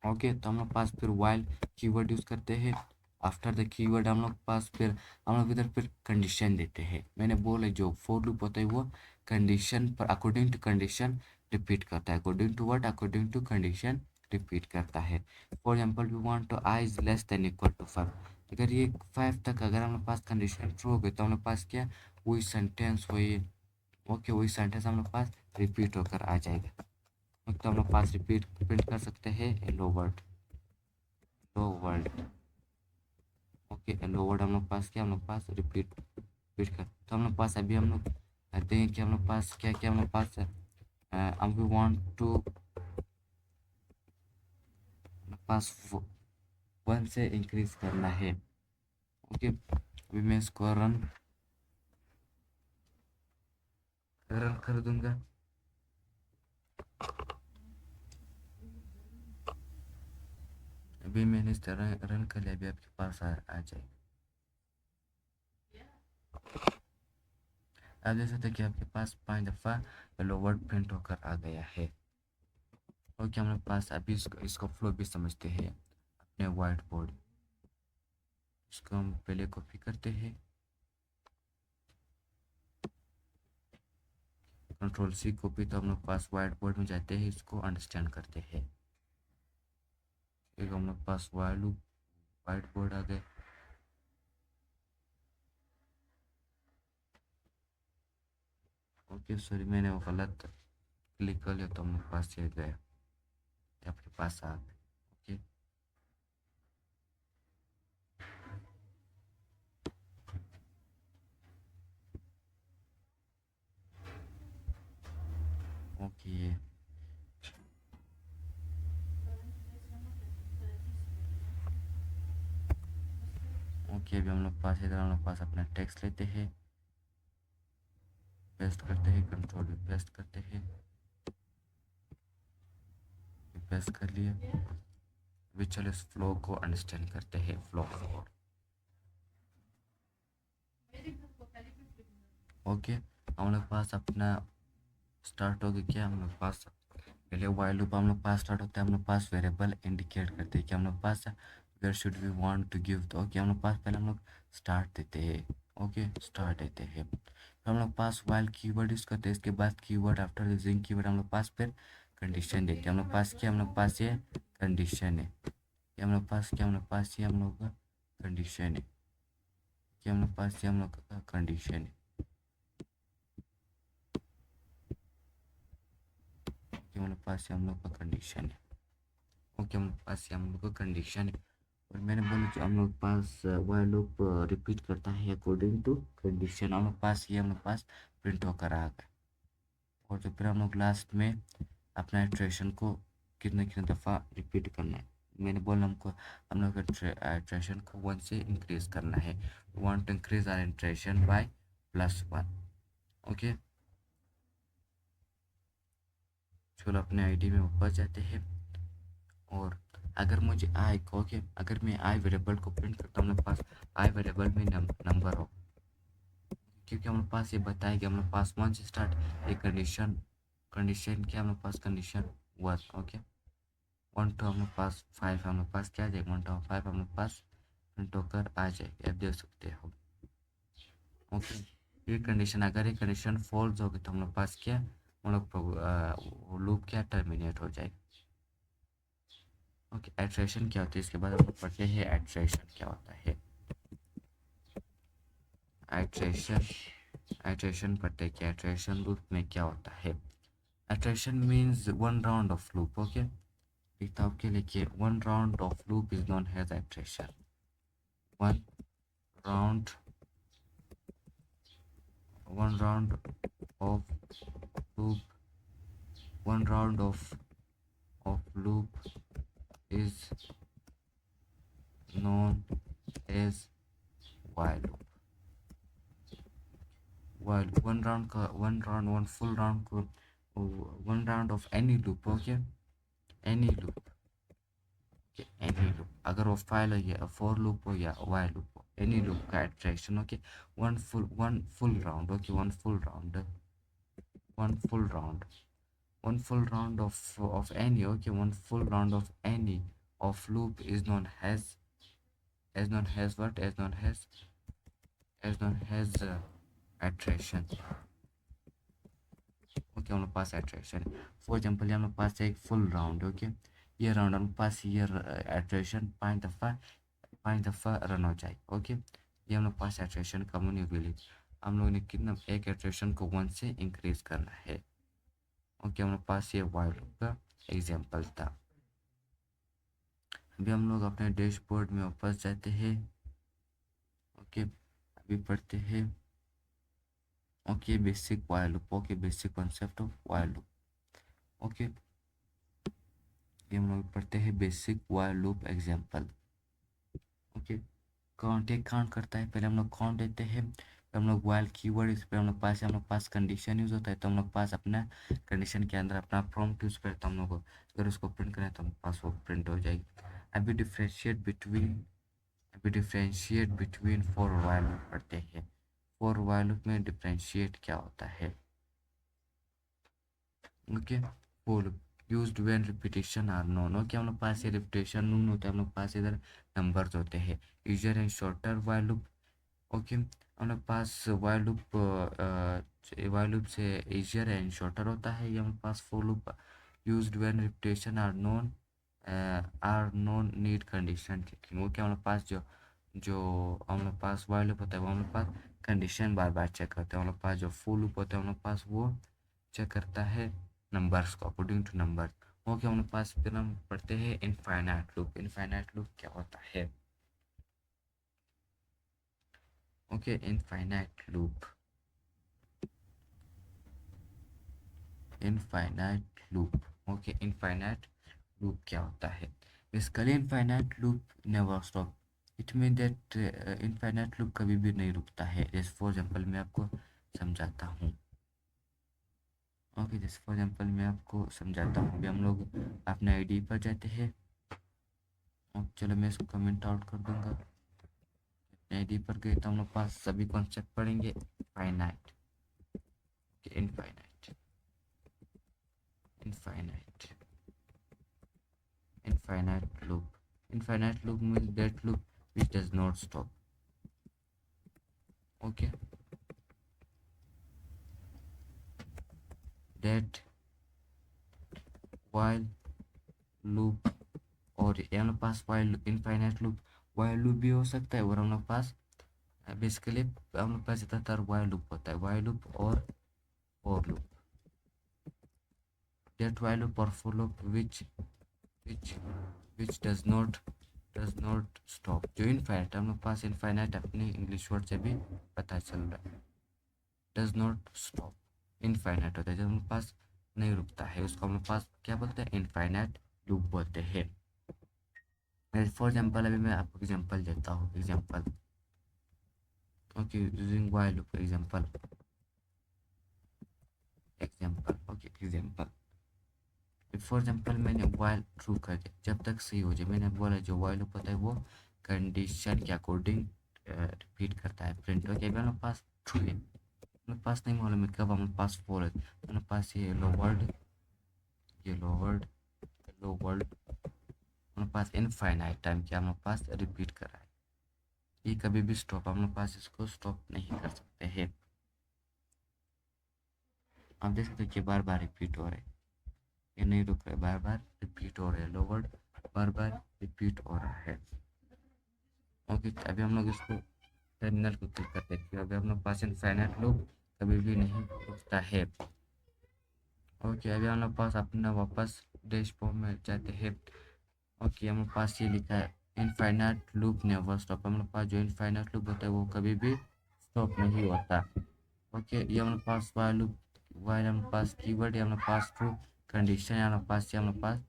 ओके, तो हम लोग पास फिर वाइल कीवर्ड यूज़ करते हैं। आफ्टर द कीवर्ड हम लोग पास फिर हम लोग इधर फिर कंडीशन देते हैं। मैंने बोला जो फोर लूप होता है वो कंडीशन पर अकॉर्डिंग टू कंडीशन रिपीट करता है, according to what, according to condition repeat करता है। For example we want to I is less than equal to 5। अगर ये 5 तक अगर हम लोग पास कंडीशन ट्रू हो गई तो हम लोग पास क्या, वही सेंटेंस वही, ओके, वही सेंटेंस हम लोग पास रिपीट होकर आ जाएगा। तो हम लोग पास रिपीट प्रिंट कर सकते हैं hello world, hello world. Okay, hello world हम लोग पास क्या, हम लोग पास रिपीट रिपीट कर, तो हम लोग पास अभी हम लोग कहते हैं कि हम लोग पास क्या क्या हम लोग पास अब वी वांट टू पास 1 से इंक्रीज करना है। ओके, अभी मैं इसको रन रन कर दूंगा। अभी मैंने इस तरह रन कर लिया, अभी आपके पास आ जाए। आप देख सकते हैं कि आपके पास 5 दफ़ा हेलो वर्ड प्रिंट होकर आ गया है। ओके, हम लोग पास अभी इसको फ्लो भी समझते हैं अपने व्हाइट बोर्ड। इसको हम पहले कॉपी करते हैं, कंट्रोल सी कॉपी, तो हम लोग पास व्हाइट बोर्ड में जाते हैं, इसको अंडरस्टैंड करते हैं। एक हम लोग पास व्हाइट बोर्ड आ गए। ओके, सॉरी मैंने वो गलत क्लिक कर लिया तो हम लोग पास ये गए, आपके पास आ गए। ओके, ओके, ओके, अभी हम लोग पास इधर हम लोग पास अपना टेक्स्ट लेते हैं, पेस्ट करते हैं, कंट्रोल भी पेस्ट करते हैं, पेस्ट कर लिए। अभी चलो इस फ्लो को अंडरस्टैंड करते हैं, फ्लो। ओके, हम लोग पास अपना स्टार्ट हो गया, क्या हम लोग पास पहले वाइल लूप हम लोग पास स्टार्ट होता है, हम लोग पास वेरिएबल इंडिकेट करते हैं कि हम लोग पास where should we want to give, तो ओके हम लोग पास पहले हम लोग स्टार्ट देते हैं। ओके, स्टार्ट देते हैं, फिर हम लोग पास वाइल कीवर्ड यूज़ करते हैं, इसके बाद कीवर्ड आफ्टर यूजिंग कीवर्ड हम लोग पास फिर कंडीशन देते हैं। हम लोग पास क्या, हम लोग पास ये कंडीशन है, ये हम लोग पास क्या, हम लोग पास ये हम लोग का कंडीशन है, कि हम लोग पास ये हम लोग का कंडीशन है, कि हम लोग पास ये हम लोग का कंडीशन है। ओके, हम लोग पास ये हम लोग का कंडीशन है। और मैंने बोला जो हम लोग पास वाइल लूप रिपीट करता है अकॉर्डिंग टू कंडीशन, हम लोग पास ये हम लोग पास प्रिंट होकर आ गए। और जो फिर हम लोग लास्ट में अपना इटरेशन को कितने कितने दफ़ा रिपीट करना है। मैंने बोला हमको हम लोग इटरेशन को 1 से इंक्रीज़ करना है। We want to increase our iteration by +1। Okay, चलो अपने आईडी में वापस जाते हैं। और अगर मुझे आई को ओके, अगर मैं आई वेरिएबल को प्रिंट करता हूँ, मेरे पास आई वेरिएबल में नंबर हो, क्योंकि हमारे पास ये बताया कि हमारे पास 1 से स्टार्ट एक कंडीशन, कंडीशन क्या हमारे पास कंडीशन 1। ओके, 1 टू हमारे पास 5, हमारे पास क्या आ जाएगा 1 टू 5 हमारे पास प्रिंट होकर आ जाएगी, आप देख सकते हो। ओके, ये कंडीशन अगर ये कंडीशन फॉल्स होगी तो हमारे पास क्या हम लोग लूप क्या टर्मिनेट हो जाएगा। ओके, एट्रेशन क्या होती है, इसके बाद हम लोग पढ़ते हैं एट्रेशन क्या होता है। एट्रेशन, एट्रेशन पढ़ते हैं क्या, एट्रेशन लूप में क्या होता है। Iteration means 1 round of loop. Okay, लिखता हूँ के लिखिए 1 round of loop is known as iteration. 1 round, 1 round of loop, 1 round of loop is known as while loop। while 1 round का 1 राउंड 1 फुल राउंड को 1 round of any loop. Okay, any loop, any loop अगर वो फाइल हो या for loop हो या while loop हो, एनी लूप का attraction. Okay, 1 full round. Okay, 1 full round, 1 full round, 1 full round of any, okay, 1 full round of any of loop is known as known as what, as known as attraction। Okay, हम लोग पास attraction है। For example हम लोग पास एक full round. Okay, ये round हम पास ये attraction 5 दफ़ा रन हो जाए। ओके, ये हम लोग पास एट्रैक्शन कम्युनिकेटली हम लोग ने कितना एक एट्रैक्शन को 1 से इंक्रीज करना है। ओके, हम लोग पास ये वाइल लूप का एग्जाम्पल था। अभी हम लोग अपने डैशबोर्ड में वापस जाते हैं। ओके, अभी पढ़ते हैं okay basic while loop. Okay, basic concept of while loop. Okay, ये हम लोग पढ़ते हैं basic while loop example. Okay, count एक काउंट करता है, पहले हम लोग काउंट देते हैं, फिर हम लोग वाइल कीवर्ड, इस पर हम लोग पास कंडीशन यूज़ होता है, तो हम लोग पास अपना कंडीशन के अंदर अपना प्रॉम्प्ट यूज़ करते हैं हम लोग, अगर उसको प्रिंट करें तो हम पास वो प्रिंट हो जाएगी। अभी differentiate between for while loop पढ़ते हैं। फॉर वाइल लूप में डिफ्रेंशिएट क्या होता है। Okay, for used when repetition are known. Okay, हम लोग पास ये रिपीटेशन नोन होता है, हम लोग पास इधर नंबर्स होते हैं। User and shorter while loop. Okay, हम लोग पास वाइल लूप से ईजियर एंड शॉर्टर होता है। ये हमारे पास for loop used when repetition are known need condition checking. Okay, हम लोग पास जो जो हम लोग पास वाइल लूप होता है वो हम लोग पास कंडीशन बार बार चेक करते हैं। हम लोग पास जो फॉर लूप होता है हम लोग पास वो चेक करता है नंबर्स को अकॉर्डिंग टू नंबर। ओके, हम लोग पास फिर हम पढ़ते हैं इनफाइनाइट लूप। इनफाइनाइट लूप क्या होता है। Okay, infinite loop, infinite loop. Okay, infinite loop क्या होता है। Basically infinite loop never stop. It mean that infinite loop कभी भी नहीं रुकता है। जैसे फॉर एग्जांपल मैं आपको समझाता हूँ। ओके, जैसे फॉर एग्जांपल मैं आपको समझाता हूँ। अभी हम लोग अपने आईडी पर जाते हैं और चलो मैं इसको कमेंट आउट कर दूंगा। अपने आईडी पर गए तो हम लोग पास सभी कॉन्सेप्ट पढ़ेंगे। Finite, infinite, infinite, infinite loop, infinite loop means that loop which does not stop। okay, that while loop, और हम लोग पास while infinite loop while loop भी हो सकता है, और हम लोग पास बेसिकली हम लोग पास ज़्यादातर while loop होता है, while loop और for loop। that while loop or for loop which which does not does not stop. जो इनफाइनाइट हम लोग पास इनफाइनाइट अपने इंग्लिश वर्ड से भी पता चल रहा है। डज नॉट स्टॉप इनफाइनाइट होता है, जब हम लोग पास नहीं रुकता है उसको हम लोग पास क्या बोलते हैं, इनफाइनाइट लूप बोलते हैं। फॉर एग्जाम्पल अभी मैं आपको एग्जाम्पल देता हूँ, example okay using while loop example, okay example for example मैंने वाइल ट्रू कर दिया, जब तक सही हो जाए। मैंने बोला जो वाइल लूप होता है वो कंडीशन के अकॉर्डिंग रिपीट करता है प्रिंट। ओके अभी हमारे पास ट्रू है, हमारे पास नहीं मालूम है कब हमारे पास फॉल है, हमारे पास ये लो वर्ड, ये लो वर्ड, लो वर्ड हमारे पास इनफाइनाइट टाइम क्या हमारे पास रिपीट कर रहा है। ये कभी भी स्टॉप, हम लोग पास इसको स्टॉप नहीं कर सकते हैं। आप देख सकते हो कि बार बार रिपीट हो रहे, ये नहीं रुक रहे, बार बार रिपीट हो रहे हैं, लो वर्ड बार बार रिपीट हो रहा है। ओके अभी हम लोग इसको टर्मिनल को क्लिक करते हैं, अभी हम लोग पास इनफाइनाइट लूप कभी भी नहीं रुकता है। ओके अभी हम लोग पास अपना वापस डैशबोर्ड में जाते हैं। ओके हमारे पास ये लिखा है इनफाइनाइट लूप नेवर स्टॉप, हम लोग पास जो इनफाइनाइट लूप होता है वो कभी भी स्टॉप नहीं होता। ओके ये हमारे पास वाइल लूप, वाइल हमारे पास कीवर्ड है, हमारे पास ट्रू कंडीशन है, हमारे पास ये हमारे पास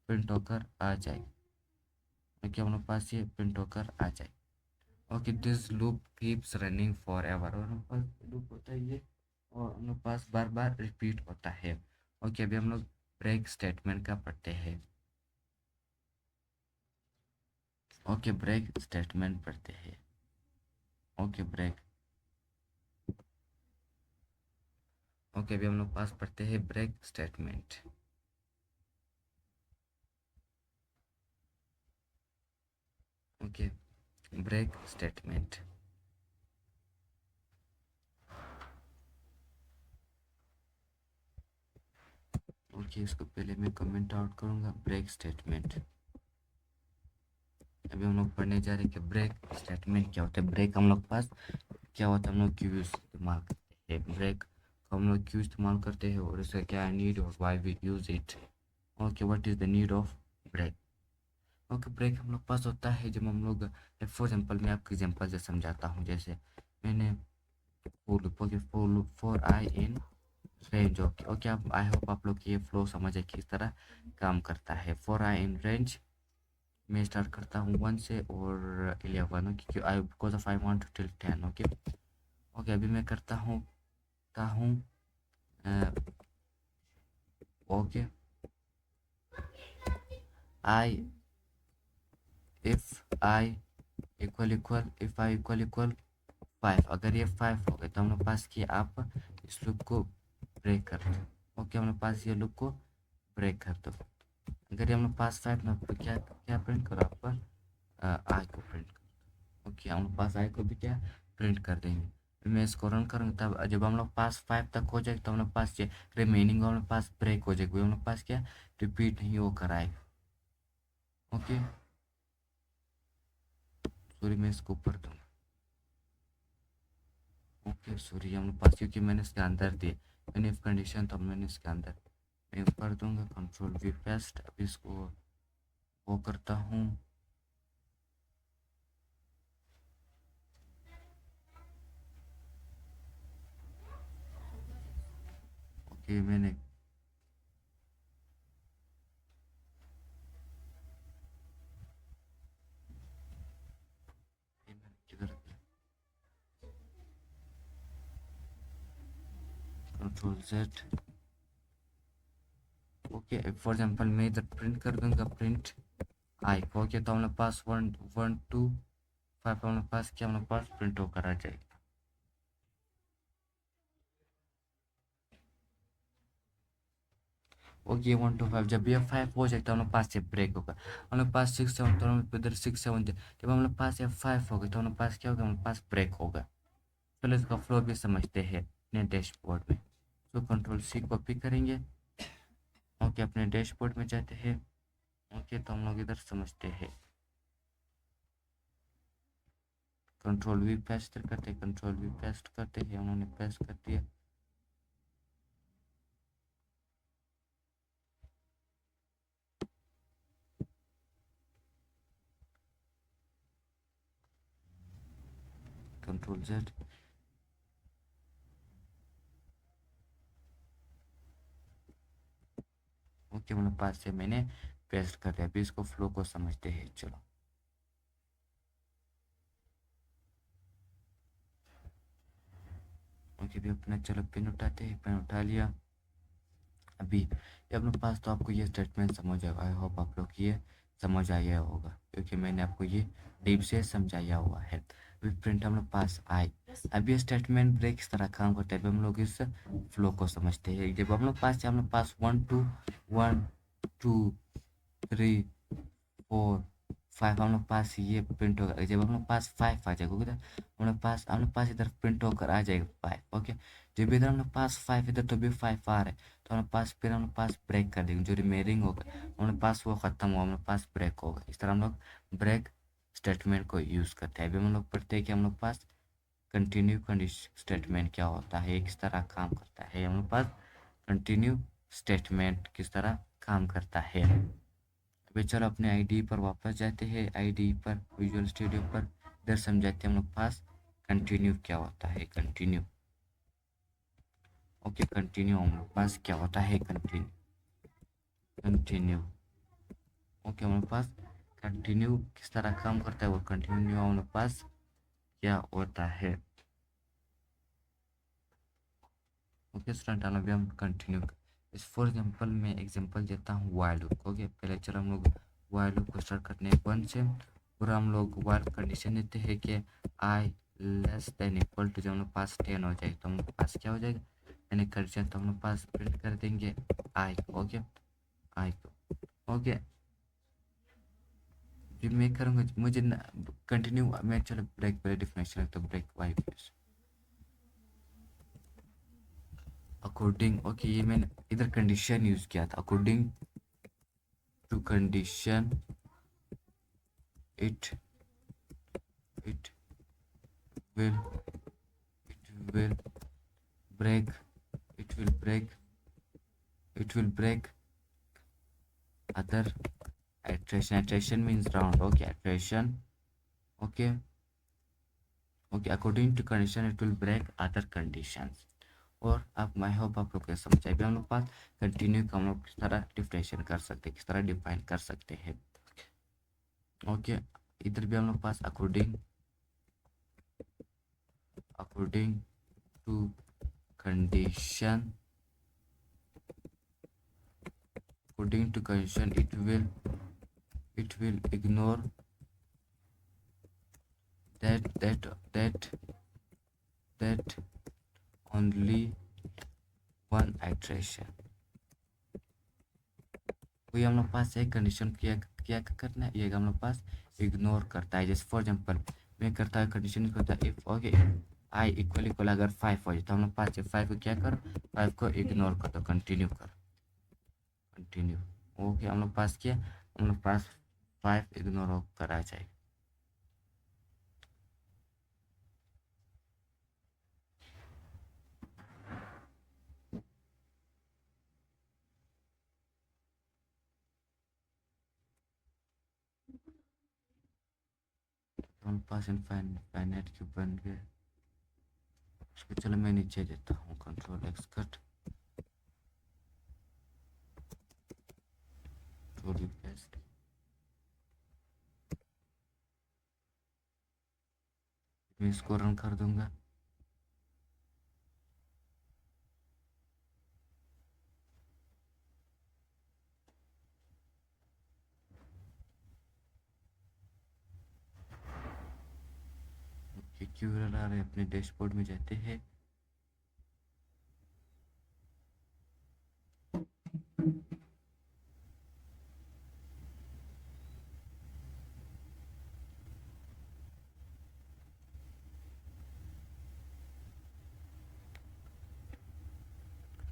प्रिंट होकर आ जाए। ओके हमारे पास ये प्रिंट होकर आ जाए। Okay this loop keeps running for ever, और हमारे पास लूप होता है ये और हमारे पास बार बार रिपीट होता है। ओके अभी हम लोग ब्रेक स्टेटमेंट का पढ़ते हैं। ओके ब्रेक स्टेटमेंट पढ़ते हैं। ओके ब्रेक, ओके अभी हम लोग पास पढ़ते हैं break statement. Okay break statement, okay इसको पहले मैं कमेंट आउट करूँगा ब्रेक स्टेटमेंट। अभी हम लोग पढ़ने जा रहे हैं कि ब्रेक स्टेटमेंट क्या होता है। ब्रेक हम लोग पास क्या होता है, हम लोग क्यों इस्तेमाल करते हैं ब्रेक को, हम लोग क्यों इस्तेमाल करते हैं और इसका क्या नीड और why we use it. Okay what is the need of break. Okay break हम लोग पास होता है जब हम लोग, फॉर एग्जांपल मैं आपको एग्जांपल से समझाता हूँ। जैसे मैंने for loop, okay for I in range, okay okay आप आई होप आप लोग ये फ्लो समझे किस तरह काम करता है। फॉर आई इन रेंज मैं स्टार्ट करता हूँ 1 से और 11, okay I because of I want to till 10। Okay okay अभी मैं करता हूँ okay I if I equal equal if I equal equal 5, अगर ये 5 हो गए तो हम लोग पास किए आप इस लूप को ब्रेक कर दो। ओके हम लोग पास ये लूप को ब्रेक कर दो। अगर ये हम लोग पास 5 ना तो क्या क्या प्रिंट करो आप पर आई को प्रिंट करो। ओके हम लोग पास आई को भी क्या प्रिंट कर देंगे। मैं इसको रन करूँगा तब जब हम लोग पास 5 तक हो जाएगा तो हम लोग पास ये रिमेनिंग हम लोग पास ब्रेक हो जाएगी, हम लोग पास क्या रिपीट नहीं वो कराएगा। ओके सॉरी मैं इसको ऊपर दूँगा। ओके सॉरी हम लोग पास क्योंकि मैंने इसके अंदर दिए, मैंने इफ कंडीशन तो मैंने इसके अंदर मैं ऊपर दूंगा कंट्रोल वी पेस्ट। अभी इसको वो करता हूँ। ओके मैंने किधर control Z. Okay for example मैं इधर प्रिंट कर दूंगा प्रिंट आई। ओके तो हम लोग पास 1 1 2 5 हम लोग पास क्या हम लोग पास प्रिंट होकर आ जाएगा। ओके 1 2 5 जब ये 5 हो जाए तो हम लोग पास से ब्रेक होगा। हम लोग पास 6 7 तो हम लोग इधर 6 7 जब हम लोग पास ये 5 हो गए तो हम लोग पास क्या होगा, हम लोग पास ब्रेक होगा। चलो इसका फ्लो भी समझते हैं अपने डैशबोर्ड में। तो कंट्रोल सी कॉपी करेंगे। ओके अपने डैशबोर्ड में जाते हैं। ओके तो हम लोग इधर समझते हैं कंट्रोल वी पेस्ट करते हैं, कंट्रोल वी पेस्ट करते हैं, उन्होंने पेस्ट कर दिया। Control Z. ओके, मतलब पास से मैंने पेस्ट कर दिया। अभी इसको फ्लो को समझते हैं, चलो। ओके, अभी अपना चलो पेन उठाते हैं, पेन उठा लिया। अभी ये अपने पास तो आपको ये स्टेटमेंट समझ आएगा। आई होप आप लोग ये समझ आया होगा, क्योंकि मैंने आपको ये डीप से समझाया हुआ है। अभी प्रिंट हम लोग पास आए। अभी स्टेटमेंट ब्रेक इस तरह काम करता है। अभी हम लोग इस फ्लो को समझते हैं। जब हम लोग पास 1 2 1 2 3 4 5 हम लोग पास ये प्रिंट होगा। जब हम लोग पास 5 आ जाएगा इधर, हम लोग पास इधर प्रिंट होकर आ जाएगा 5। ओके, जब इधर हम लोग पास 5 इधर तो भी 5 आ रहा है, तो हम लोग पास फिर हम लोग पास ब्रेक कर देंगे। जो रिमेयरिंग होगा हम लोग पास वो खत्म हुआ, हम लोग पास ब्रेक होगा। इस तरह हम लोग ब्रेक स्टेटमेंट को यूज़ करते हैं। अभी हम लोग पढ़ते हैं कि हम लोग पास कंटिन्यू कंडीशन स्टेटमेंट क्या होता है, किस तरह काम करता है। हम लोग पास कंटिन्यू स्टेटमेंट किस तरह काम करता है। अभी चलो अपने आईडी पर वापस जाते हैं। आईडी पर विजुअल स्टूडियो पर इधर समझाते हैं हम लोग पास कंटिन्यू क्या होता है। कंटिन्यू, ओके, कंटिन्यू हम लोग पास क्या होता है। कंटिन्यू कंटिन्यू ओके, हमारे पास कंटिन्यू किस तरह काम करता है, वो कंटिन्यू हमारे पास क्या होता है। ओके स्टूडेंट, अभी हम कंटिन्यू इस फॉर एग्जांपल मैं एग्जांपल देता हूँ वाइल लूप। ओके, पहले चलो हम लोग वाइल लूप को स्टार्ट करने 1 से। पूरा हम लोग वाइल कंडीशन देते हैं कि आई लेस देन इक्वल टू, जब हम लोग पास 10 हो जाए तो हम लोग पास क्या हो जाएगा, यानी कंडीशन, तो हम लोग पास प्रिंट कर देंगे आई। ओके, आई को ओके, जब मैं करूँगा मुझे कंटिन्यू, मैं चलो ब्रेक पहले डिफिनेशन है तो ब्रेक वाई अकॉर्डिंग। ओके, ये मैंने इधर कंडीशन यूज किया था। According to condition it it will it will break it will break it will break other iteration. Iteration means round. Okay, iteration. Okay, okay, according to condition it will break other conditions. और आप मैं hope आप लोग को समझ आए। भी हम लोग पास कंटिन्यू का हम लोग किस तरह डिफरेंशिएट कर सकते हैं, किस तरह डिफाइन कर सकते हैं। ओके, इधर भी हम लोग पास according according to condition according to condition it will ignore that only one iteration। कोई हम लोग पास एक कंडीशन क्या क्या करना है, ये हम लोग पास इग्नोर करता है। जैसे फॉर एग्जांपल मैं करता है कंडीशन करता है if okay I equal equal अगर 5 हो जाए तो हम लोग पास 5 को क्या कर, 5 को इग्नोर कर दो, कंटिन्यू कर, कंटिन्यू। ओके, हम लोग पास किया, हम लोग पास 5 इग्नोर होकर आ जाएगा। हम पास इनफाइनाइट क्यूब बन गए। उसको चलो मैं नीचे देता हूँ, control x cut, control paste. मैं इसको रन कर दूंगा। क्यों एरर आ रहे, अपने डैशबोर्ड में जाते हैं।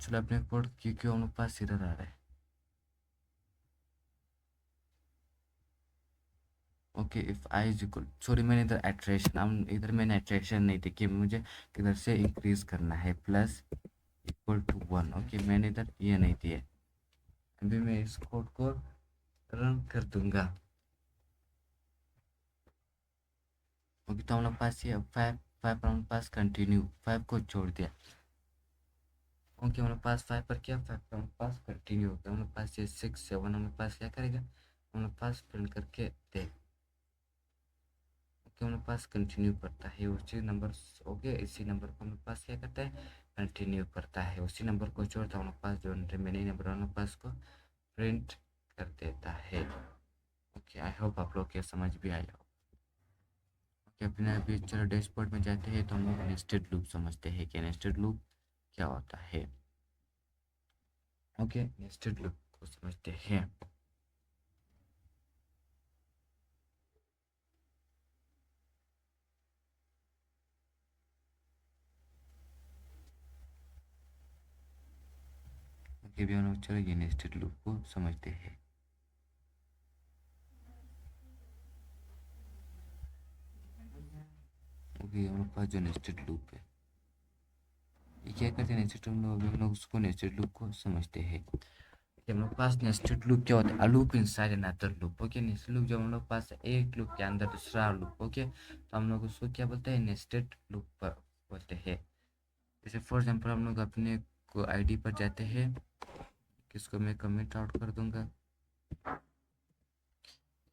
चलो अपने कोड क्यों हम लोग पास एरर आ रहा है। Okay, if I is equal, sorry मैंने इधर एट्रेशन, हम इधर मैंने एट्रेशन नहीं देखी, मुझे किधर से इंक्रीज करना है, प्लस इक्वल टू 1। ओके, मैंने इधर ये नहीं दिया। अभी मैं इस कोड को रन कर दूंगा। ओके, तो हम लोग पास ये 5 5 पर हम लोग पास कंटिन्यू 5 को छोड़ दिया। ओके, हम लोग पास 5 पर क्या 5 पर हम लोग पास कंटिन्यू हो गया। हम लोग पास ये 6 7 हम लोग पास क्या करेगा, हम लोग पास प्रिंट करके देख। ओके, हम लोग पास कंटिन्यू करता है उसी नंबर। ओके, इसी नंबर को हम लोग पास क्या करता है, कंटिन्यू करता है। उसी नंबर को छोड़ता हम लोग पास जो रिमेनिंग नंबर हम लोग पास को प्रिंट कर देता है। ओके, आई होप आप लोग के समझ भी आया हो। ओके, अपने अभी चलो डैशबोर्ड में जाते हैं तो हम लोग नेस्टेड लूप समझते हैं कि नेस्टेड लूप क्या होता है। ओके, नेस्टेड लूप को समझते हैं। ओके, अभी हम लोग चलो ये नेस्टेड लूप को समझते हैं। ओके, हम लोग पास जो नेस्टेड लूप है ये क्या करते हैं, नेस्टेड लूप अभी हम लोग उसको नेस्टेड लूप को समझते हैं कि हम लोग पास नेस्टेड लूप क्या होता है, a loop inside another loop. Okay, nested loop जब हम लोग पास एक लूप के अंदर दूसरा लूप। ओके, तो हम लोग उसको क्या बोलते हैं, नेस्टेड लूप पर बोलते हैं। जैसे फॉर एग्जांपल हम लोग अपने को आईडी पर जाते हैं, किसको मैं कमेंट आउट कर दूंगा।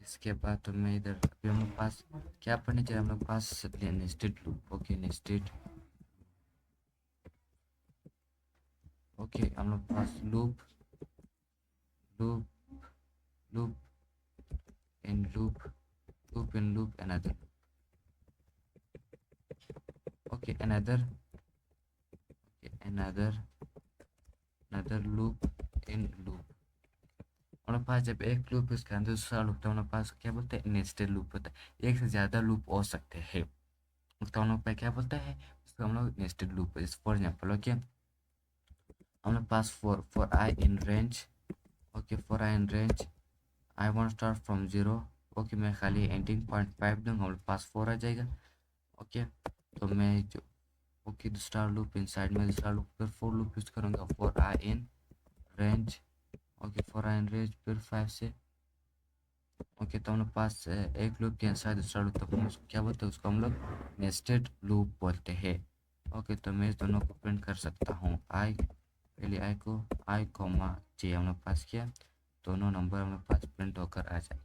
इसके बाद तो मैं इधर अभी हम लोग पास क्या पढ़ने चाहिए, हम लोग पास nested loop. Okay, nested. Okay, हम लोग पास loop loop loop in loop loop in loop another. Okay, another another another loop in loop. हमारे पास जब एक लूप इसके अंदर दूसरा लूप तो हमारे पास क्या बोलते हैं, नेस्टेड लूप होता है। एक से ज़्यादा लूप हो सकते हैं, उसका हम लोग पे क्या बोलता है, उसको हम लोग nested loop. For example okay, हम लोग pass for I in range. Okay, for I in range I want start from zero. ओके, मैं खाली एंडिंग पॉइंट 5 दूंगा, हमारे पास 4 आ जाएगा। ओके, तो मैं जो ओके दूसरा लूप इनसाइड में दूसरा लूप फिर 4 लूप यूज़ करूँगा for I in range. Okay, for I in range फिर 5 से। ओके, तो हम लोग पास एक लूप के साथ दूसरा लूप, तो हम उसको क्या बोलते हैं, उसको हम लोग नेस्टेड लूप बोलते हैं। ओके, तो मैं इस दोनों को प्रिंट कर सकता हूँ। आई पहले आई को आई कॉमा जे हम लोग पास किया, दोनों नंबर हम लोग पास प्रिंट होकर आ जाए।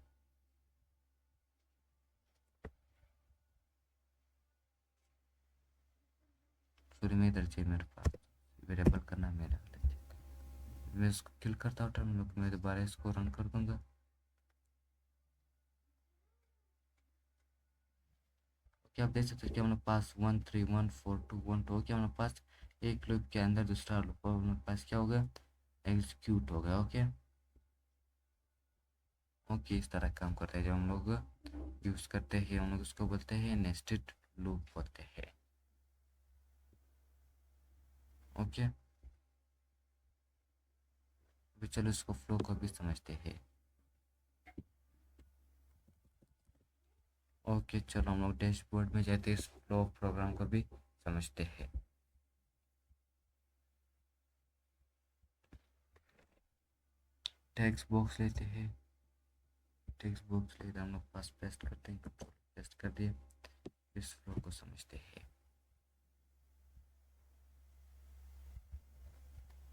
फिर मैं इधर चाहिए मेरे पास वेरिएबल करना मेरा, मैं इसको किल करता हूँ टर्मिनल को, मैं दोबारा इसको रन कर दूंगा। क्या आप देख सकते हैं कि हम लोग पास 1 3 1 4 2 1 2। क्या हम लोग पास एक लूप के अंदर दूसरा लूप हम लोग पास क्या हो गया, एग्जीक्यूट हो गया। ओके ओके, इस तरह काम करता है जब हम लोग यूज़ करते हैं, हम लोग उसको बोलते हैं नेस्टेड लूप बोलते हैं। ओके, अभी चलो इसको फ्लो को भी समझते हैं। ओके, चलो हम लोग डैशबोर्ड में जाते हैं, इस फ्लो प्रोग्राम को भी समझते हैं। टेक्स्ट बॉक्स लेते हैं, टेक्स्ट बॉक्स लेते हम लोग पास पेस्ट करते हैं, पेस्ट कर दिए, इस फ्लो को समझते हैं।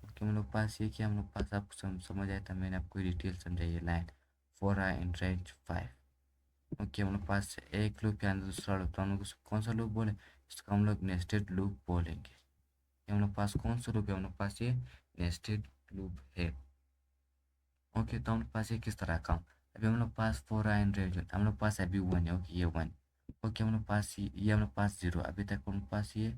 ओके, हम लोग पास ये किया, हम लोग पास आपको समझ आया था, मैंने आपको डिटेल समझाई है line for I in range 5। Okay, हम लोग पास एक लूप के अंदर दूसरा लूप, तो हम लोग उसको कौन सा लूप बोले, इसको हम लोग नेस्टेड लूप बोलेंगे। हम लोग पास कौन सा लूप है, हम लोग पास ये नेस्टेड लूप है। ओके, तो हम लोग पास ये किस तरह का, अभी हम लोग पास 4 आई इन रेंज, हम लोग पास अभी 1 है। ओके, ये 1। ओके, हम लोग पास ये हम लोग पास 0, अभी तक हम लोग पास ये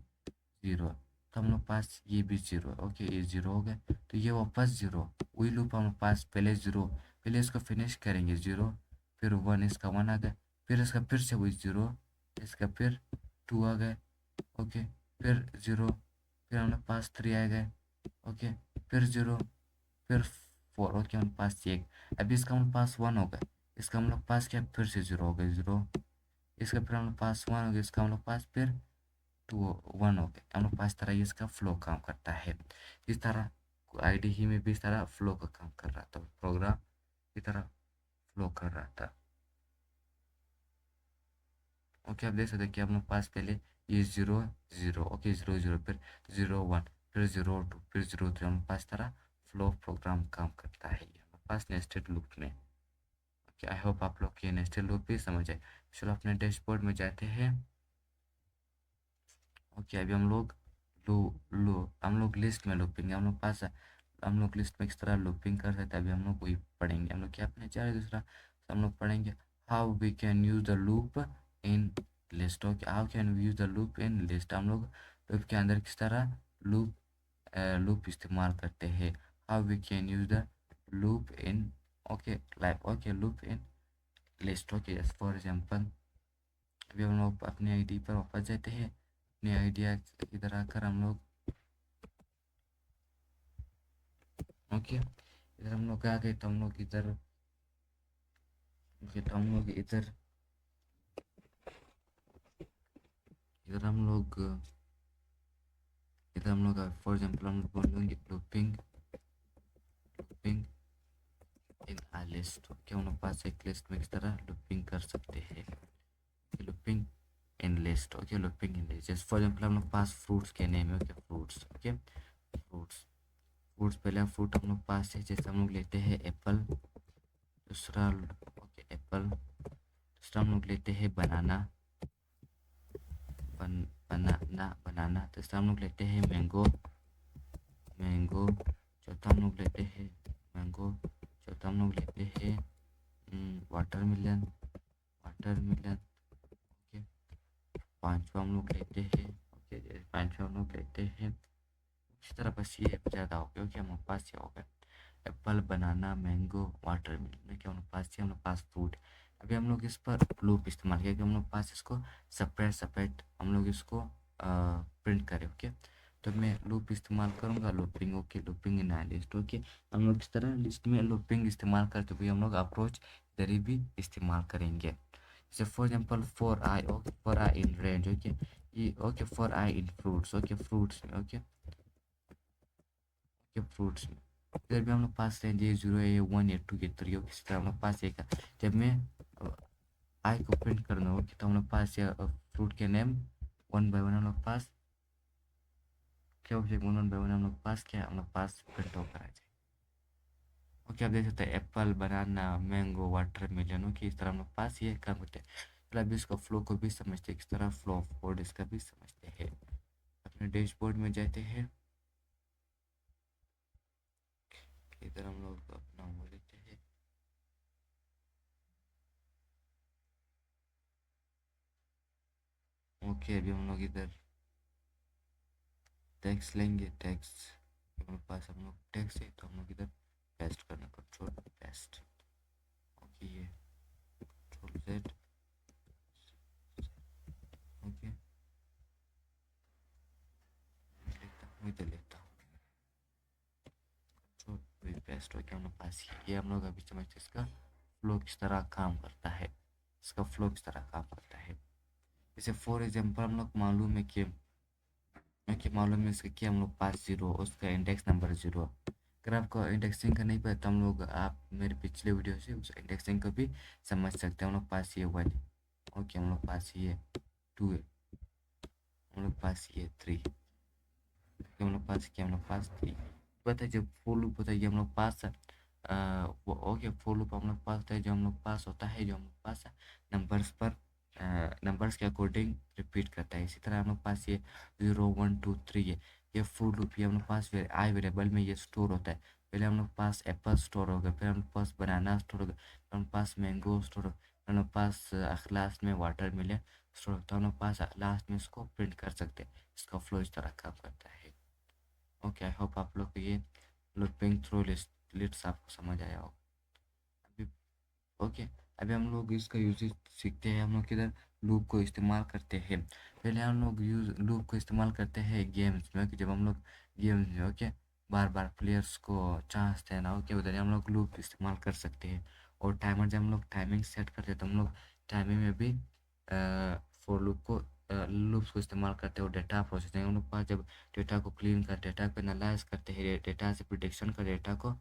0, तो हम लोग पास ये भी 0। ओके, ये 0 हो गया, तो ये वापस 0, वही लूप हम लोग पास पहले 0, पहले इसको फिनिश करेंगे 0, फिर 1, इसका 1 आ गया, फिर इसका फिर से वही 0, इसका फिर 2 आ गए। ओके, फिर 0, फिर हम लोग पास 3 आ गए। ओके, फिर 0, फिर 4। ओके, हम पास एक, अभी इसका हम लोग पास 1 हो गया, इसका हम लोग पास किया फिर से 0 हो गया 0, इसका फिर हम लोग पास 1 हो गया, इसका हम लोग पास फिर 2 1 हो गया। हम लोग पास तरह ये इसका फ्लो काम करता है। इस तरह आईडी ही में भी इस तरह फ्लो का काम कर रहा था, प्रोग्राम इस तरह फ्लो कर रहा था। ओके, आप देख सकते हैं कि हम लोग पास पहले ये 0 0, ओके 0 0, फिर 0 1, फिर 0 2, फिर 0 3, हमारे पास तरह फ्लो प्रोग्राम काम करता है ये हमारे पास नेस्टेड लूप में। ओके, आई होप आप लोग ये नेस्टेड लूप भी समझ आए। चलो अपने डैशबोर्ड में जाते हैं। ओके, अभी हम लोग लो लो हम लोग लिस्ट में लूपिंग हम लोग पास हम लोग लिस्ट में किस तरह लूपिंग कर सकते हैं, अभी हम लोग वही पढ़ेंगे। हम लोग क्या पढ़ने जा रहे हैं दूसरा, तो हम लोग पढ़ेंगे how we can use the loop in list. Okay, how can we use the loop in list, हम लोग लूप के अंदर किस तरह लूप लूप इस्तेमाल करते हैं। How we can use the loop in, okay like okay loop in list. Okay, जैसे फॉर एग्जाम्पल अभी हम लोग अपने आईडी पर वापस जाते हैं। अपने आइडिया इधर आकर हम लोग ओके इधर हम लोग आ गए, तो हम लोग इधर ओके, तो हम लोग इधर इधर हम लोग इधर हम लोग फॉर एग्जाम्पल हम लोग बोलेंगे लूपिंग लूपिंग इन आ लिस्ट। ओके, हम लोग पास एक लिस्ट में किस तरह लूपिंग कर सकते हैं, looping in list. Okay, looping in list, जैसे फॉर एग्जाम्पल हम लोग पास फ्रूट्स के नेम है। Okay fruits, okay fruits fruits पहले फ्रूट हम लोग पास है, जैसे हम लोग लेते हैं एप्पल, दूसरा ओके एप्पल, दूसरा हम लोग लेते हैं बनाना बनाना, तीसरा हम लोग लेते हैं मैंगो मैंगो, चौथा हम लोग लेते हैं मैंगो, चौथा हम लोग लेते हैं वाटरमेलन वाटरमेलन। ओके, पांचवा हम लोग लेते हैं ओके पांचवा हम लोग लेते हैं इसी तरह, बस ये ज़्यादा हो गया। ओके, हमारे पास ये हो गया एप्पल बनाना मैंगो वाटरमेलन। क्या हमारे पास ये हमारे पास फ्रूट। अभी हम लोग इस पर लूप इस्तेमाल किया कि हम लोग पास इसको सेपरेट सेपरेट हम लोग इसको प्रिंट करें। ओके, तो मैं लूप इस्तेमाल करूँगा लूपिंग। ओके, लूपिंग इन लिस्ट। ओके, हम लोग इस तरह लिस्ट में लूपिंग इस्तेमाल करते हुए हम लोग अप्रोच इधर भी इस्तेमाल करेंगे। जैसे for example for I, okay for I in range. Okay, ये okay for I in fruits. Okay fruits में ओके ओके फ्रूट्स में इधर भी हम लोग पास रेंज ये 0 ये 1 ये 2 ये 3 ओके, इस तरह हम लोग पास एक जब मैं आई को प्रिंट करना होगी तो हम लोग पास या फ्रूट के नेम 1 बाय 1 हम लोग पास क्या ऑब्जेक्ट 1 बाय 1 हम लोग पास क्या हम लोग पास प्रिंट होकर आ जाए। ओके, आप देख सकते हैं apple banana mango watermelon. Okay, इस तरह हम लोग पास ये काम करते हैं। चलो अभी इसका फ्लो को भी समझते हैं, किस तरह फ्लो ऑफ कोड इसका भी समझते हैं। अपने डैशबोर्ड में जाते हैं, इधर हम लोग अपना वो लेते हैं। ओके, अभी हम लोग इधर टैक्स लेंगे, टैक्स हमारे पास हम लोग टैक्स है तो हम लोग इधर पेस्ट करना, कंट्रोल पेस्ट। ओके, ये कंट्रोल जेड। ओके, इधर लेता हूँ कंट्रोल पेस्ट। ओके, हम लोग पास ये हम लोग अभी समझते इसका फ्लो किस तरह काम करता है, इसका फ्लो किस तरह काम करता है। जैसे फॉर एग्जाम्पल हम लोग मालूम है कि मालूम है इसका कि हम लोग पास 0 उसका इंडेक्स नंबर 0। अगर आपको इंडेक्सिंग का नहीं पता तो हम लोग आप मेरे पिछले वीडियो से उस इंडेक्सिंग को भी समझ सकते हैं। हम लोग पास ये 1 है। ओके, हम लोग पास ये 2 है, हम लोग पास ये 3, हम लोग पास क्या हम लोग पास 3। पता है जब फॉर लूप होता है ये हम लोग पास वो ओके फॉर लूप हम लोग पास होता है जो हम लोग पास होता है जो हम लोग पास नंबर्स पर नंबर्स के अकॉर्डिंग रिपीट करता है। इसी तरह हम लोग पास ये 0 1 2 3 है, ये फॉर लूप ये हम लोग पास आई वेरिएबल में ये स्टोर होता है। पहले हम लोग पास एप्पल स्टोर होगा, फिर हम लोग पास बनाना स्टोर होगा, फिर हम लोग पास मैंगो स्टोर होगा, फिर हम लोग पास लास्ट में वाटर मिले स्टोर होगा, तो हम लोग पास लास्ट में इसको प्रिंट कर सकते हैं। इसका फ्लो इस तरह काम करता है। ओके, आई होप आप लोग को ये लूपिंग थ्रू लिस्ट्स आपको समझ आया होगा। अभी ओके, अभी हम लोग इसका यूजेज सीखते हैं। हम लोग किधर लूप को इस्तेमाल करते हैं, पहले हम लोग यूज लूप को इस्तेमाल करते हैं गेम्स में। कि जब हम लोग गेम्स में ओके बार बार प्लेयर्स को चांस देना ओके उधर हम लोग लूप इस्तेमाल कर सकते हैं। और टाइमर जब हम लोग टाइमिंग सेट करते हैं तो हम लोग टाइमिंग में भी फॉर लूप को लूप्स को इस्तेमाल करते हैं। और डेटा प्रोसेसिंग हम लोग पास जब डेटा को क्लीन कर डेटा को एनालाइज करते हैं, डेटा से प्रिडिक्शन का डेटा को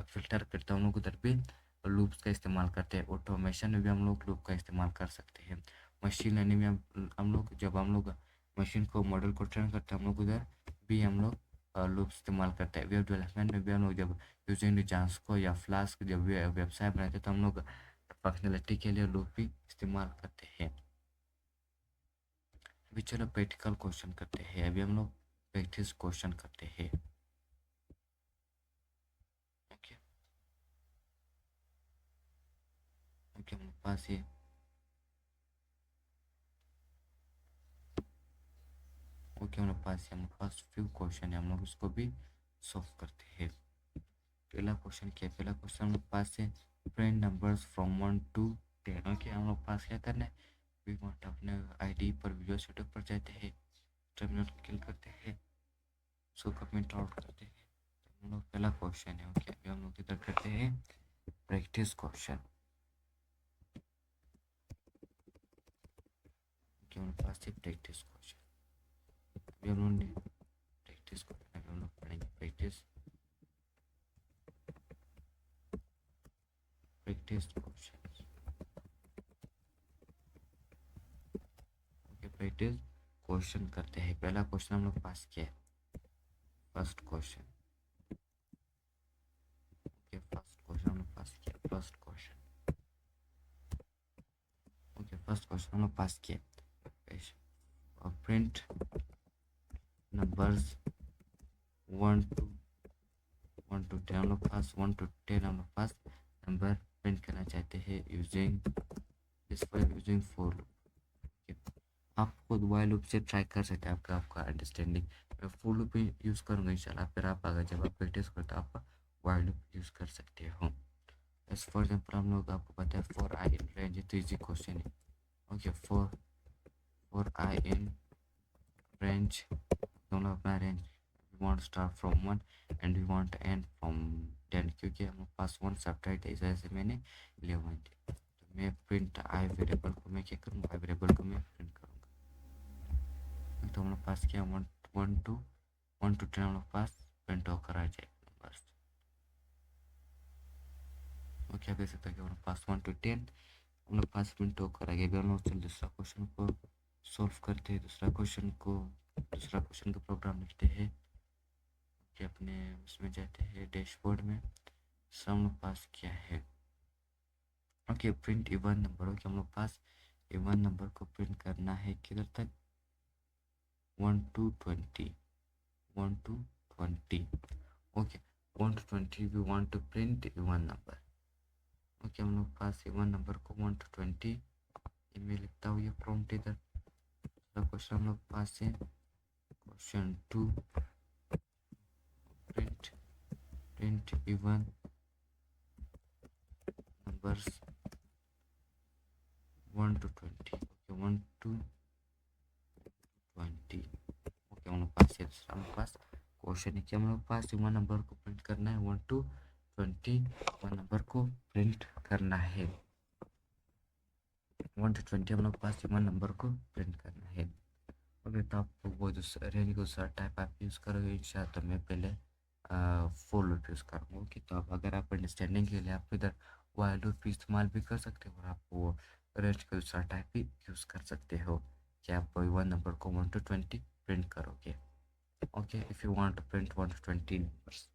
फिल्टर करते हैं, हम लोग उधर भी लूप्स का इस्तेमाल करते हैं। ऑटोमेशन में भी हम लोग लूप का इस्तेमाल कर सकते हैं। मशीन लर्निंग में हम लोग जब हम लोग मशीन को मॉडल को ट्रेन करते हैं, हम लोग उधर भी हम लोग लूप इस्तेमाल करते हैं। वेब डेवलपमेंट में भी हम लोग जब यूजिंग जांस्को या फ्लास्क जब वेबसाइट बनाते हैं तो हम लोग फंक्शनलिटी के लिए लूप भी इस्तेमाल करते हैं। अभी चलो प्रैक्टिकल क्वेश्चन करते हैं। अभी हम लोग प्रैक्टिस क्वेश्चन करते हैं। ओके ओके, हमारे पास ये ओके हमारे पास फ्यू क्वेश्चन है, हम लोग उसको भी सॉल्व करते हैं। पहला क्वेश्चन क्या है? पहला क्वेश्चन हम लोग पास है print numbers from 1 to 10। Okay, हम लोग पास क्या करना है? वी वांट अपने आईडी पर विजुअल सेटअप पर जाते हैं, टर्मिनल क्लिक करते हैं, सो कमेंट आउट करते हैं। तो हम लोग पहला क्वेश्चन है। ओके, अभी हम लोग इधर करते हैं प्रैक्टिस क्वेश्चन। ओके, हमारे पास है प्रैक्टिस क्वेश्चन। अभी हम लोग प्रैक्टिस क्वेश्चन अभी हम लोग पढ़ेंगे। Practice practice question. Okay, practice question करते हैं। पहला क्वेश्चन हम लोग पास किया है, first question. Okay, first question हम लोग पास किया, first question. Okay, first question हम लोग पास किया। और प्रिंट नंबर्स 1 to 10 हम लोग पास 1 to 10 हम लोग पास नंबर प्रिंट करना चाहते हैं यूजिंग फोर लूप। आप खुद वाइल लूप से ट्राई कर सकते हैं, आपका अंडरस्टैंडिंग। मैं फोर लूप यूज़ करूँगा इंशाल्लाह, फिर आप अगर जब आप प्रैक्टिस करते हो आप वाइल लूप यूज़ कर सकते हो। एज फॉर एग्जाम्पल हम लोग आपको पता है फॉर आई इन रेंज, तो इजी क्वेश्चन है। Okay, for I in range, हम लोग अपना range we want start from 1 and we want end from 10, क्योंकि हमारे पास 1 सब्ट्रैक्ट है, इस वजह से मैंने 11 दिया। तो मैं प्रिंट आई वेरिएबल को मैं क्या करूँगा? आई वेरिएबल को मैं प्रिंट करूँगा। तो हम लोग पास किया 1 to 10 हम लोग पास प्रिंट होकर आ जाए नंबर्स। और क्या देख सकते हैं कि हमारे पास 1 to 10 हम लोग पास प्रिंट होकर आ गया। अभी हम लोग चल दूसरा क्वेश्चन को सॉल्व करते हैं। दूसरा क्वेश्चन का प्रोग्राम लिखते हैं कि अपने उसमें जाते हैं डैशबोर्ड में। सम लोग पास क्या है? Okay, print even number. Okay, हम लोग पास इवन नंबर को प्रिंट करना है किधर तक? 1 to 20, 1 to 20। Okay, 1 to 20 we want to print even number. Okay, हम लोग पास इवन नंबर को 1 to 20 मैं लिखता हूँ ये प्रॉम्प्ट इधर। दूसरा क्वेश्चन हम लोग पास है question 2, print even numbers 1 to 20। Okay, 1 to 20। Okay, हम लोग पास है दूसरा हम लोग पास क्वेश्चन है कि हम लोग पास वन नंबर को प्रिंट करना है 1 to 20 वन नंबर को प्रिंट करना है 1 to 20 हम लोग पास वन नंबर को प्रिंट करना है। ओके, तो आप वो दूसरा रेंज को दूसरा टाइप आप यूज़ करोगे इंशाल्लाह, तो मैं पहले फॉर लूप यूज़ करूँगा। ओके, तो अब अगर आप अंडरस्टैंडिंग के लिए आप इधर वाइल लूप इस्तेमाल भी कर सकते हो और आप वो रेंज का दूसरा टाइप भी यूज़ कर सकते हो कि आप वन नंबर को 1 to 20 प्रिंट करोगे। Okay, if you want to print 1 to 20 numbers.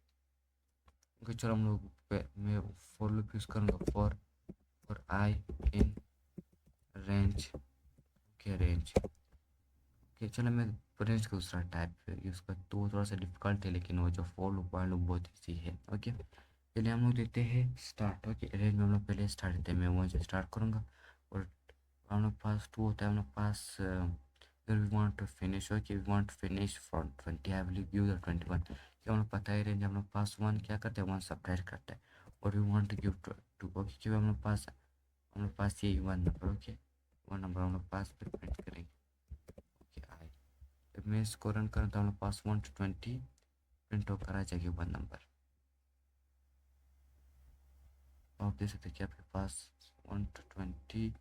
Okay, चलो हम लोग मैं फॉर लूप यूज़ करूँगा for I in range. Okay, range. Okay, चलो मैं रेंज का दूसरा टाइप यूज़ कर, तो वो थोड़ा सा डिफिकल्ट है, लेकिन वो जो फॉर लूप वाला लूप बहुत ईजी है। ओके, पहले हम लोग देते हैं स्टार्ट। ओके, रेंज में हम लोग पहले स्टार्ट देते हैं, मैं वहाँ से स्टार्ट करूँगा। और हम लोग पास टू होता है, हम लोग पास फिर we want to finish. Okay, we want to finish from 20, I will give the 21। क्या हम लोग पता है रेंज हम लोग पास 1 क्या करते हैं? 1 सब्ट्रैक्ट करते हैं। और we want to give 2। Okay, क्योंकि हम लोग पास ये one number. Okay, one number हम लोग पास फिर प्रिंट करेंगे। ओके, आई जब मैं इसको रन करूँ तो हम लोग पास 1 to 20 प्रिंट होकर आ जाएगी वन नंबर। आप देख सकते हैं कि आपके पास 1 to 20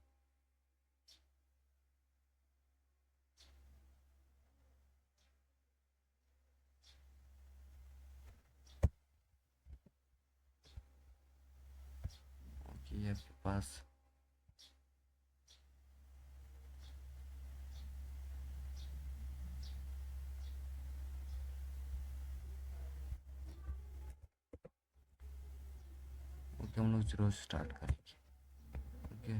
ओके आपके पास हम लोग 0 से स्टार्ट करेंगे। ओके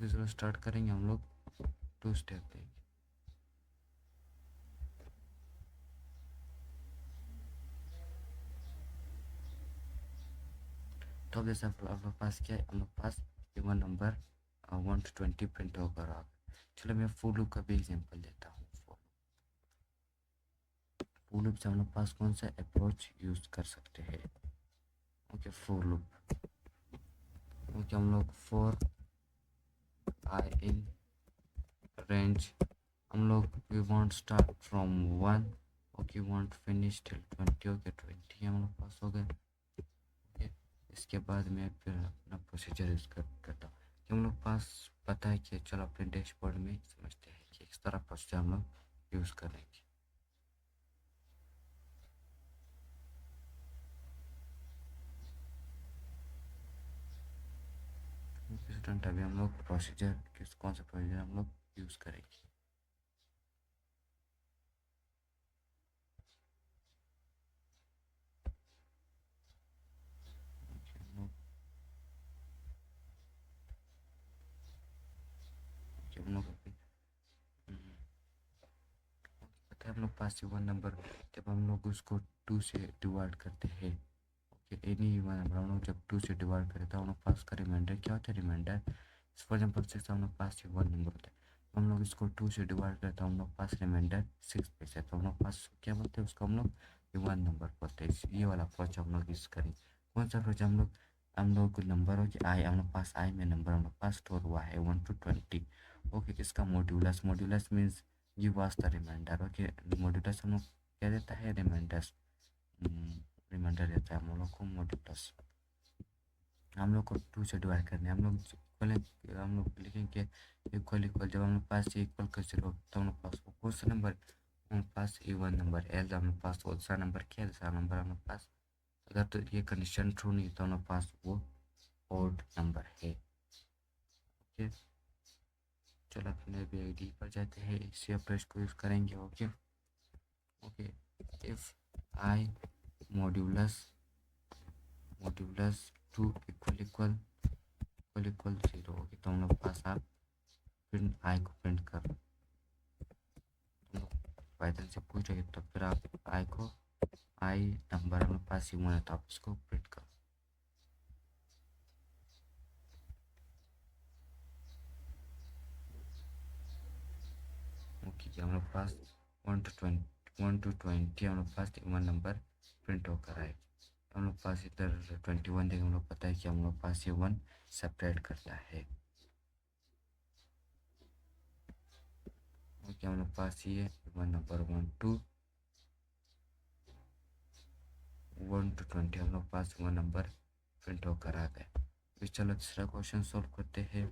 0 स्टार्ट करेंगे, हम लोग 2 स्टेप देंगे। तो अब जैसे आप लोग पास क्या है, हम लोग पास इवन नंबर 1 to 20 प्रिंट होकर आ गया। चलो मैं फुल लूप का भी एग्जांपल देता हूँ। फुल लूप से हम लोग पास कौन सा अप्रोच यूज कर सकते हैं। ओके फुल लूप, ओके हम लोग फॉर आई इन रेंज, हम लोग we want start from 1, okay want finish till 20, okay 20 हम लोग पास हो गए। ओके इसके बाद मैं फिर अपना प्रोसीजर यूज करता हूँ कि हम लोग पास पता है कि चलो अपने डैशबोर्ड में समझते हैं कि इस तरह प्रोसीजर हम लोग यूज करेंगे। स्टूडेंट अभी हम लोग प्रोसीजर कौन सा प्रोसीजर हम लोग यूज करेंगे। हम लोग पता है हम लोग पास वन नंबर जब हम लोग उसको 2 से डिवाइड करते हैं, ओके एनी वन नंबर हम लोग जब 2 से डिवाइड करें तो हम लोग पास का रिमाइंडर क्या होता है, रिमाइंडर फॉर एग्जाम्पल 6 हम लोग पास वन नंबर होता है, हम लोग इसको 2 से डिवाइड करते हैं, हम लोग पास रिमाइंडर 6 पैसे, तो हम लोग पास क्या बोलते हैं उसको, हम लोग वन नंबर बोलते हैं। ये वाला अप्रोच हम लोग यूज़ करेंगे। कौन सा अप्रोच, हम लोग को नंबर हो कि आई, हम लोग पास आई में नंबर हम लोग पास स्टोर हुआ है 1 to 20, ओके इसका modulus, modulus means give us the remainder, okay modulus हम लोग क्या देता है, रिमाइंडर्स रिमाइंडर देता है हम लोग को मॉड्यूलस। हम लोग को 2 से डिवाइड करने, हम लोग इक्वल, हम लोग लिखेंगे इक्वल इक्वल, जब हम लोग पास इक्वल का 0 तो हम लोग पास कौन सा नंबर, हम लोग पास इवन नंबर एल, हम लोग पास कौन सा नंबर क्या है, दूसरा नंबर हम लोग पास, अगर तो ये कंडीशन ट्रू नहीं तो हम लोग पास वो ओड नंबर है। ओके चलो अपने भी आई डी पर जाते हैं, इसी अप्रोच को यूज़ करेंगे। Okay okay if I modulus modulus 2 equal equal equal equal 0, okay तो हम लोग पास आप प्रिंट आई को प्रिंट कर, पाइथन से पूछ रहे तो फिर आप आई को, आई नंबर हम लोग पास ही है तो आप इसको प्रिंट करो। ओके हम लोग पास 1 to 20 हम लोग पास वन नंबर प्रिंट होकर आए, हम लोग पास इधर 21 देंगे, हम लोग पता है कि हम लोग पास ये 1 सेपरेट करता है। ओके हम लोग पास ये वन नंबर 1 to 20 हम लोग पास वन नंबर प्रिंट होकर आ गए। तो चलो तीसरा क्वेश्चन सॉल्व करते हैं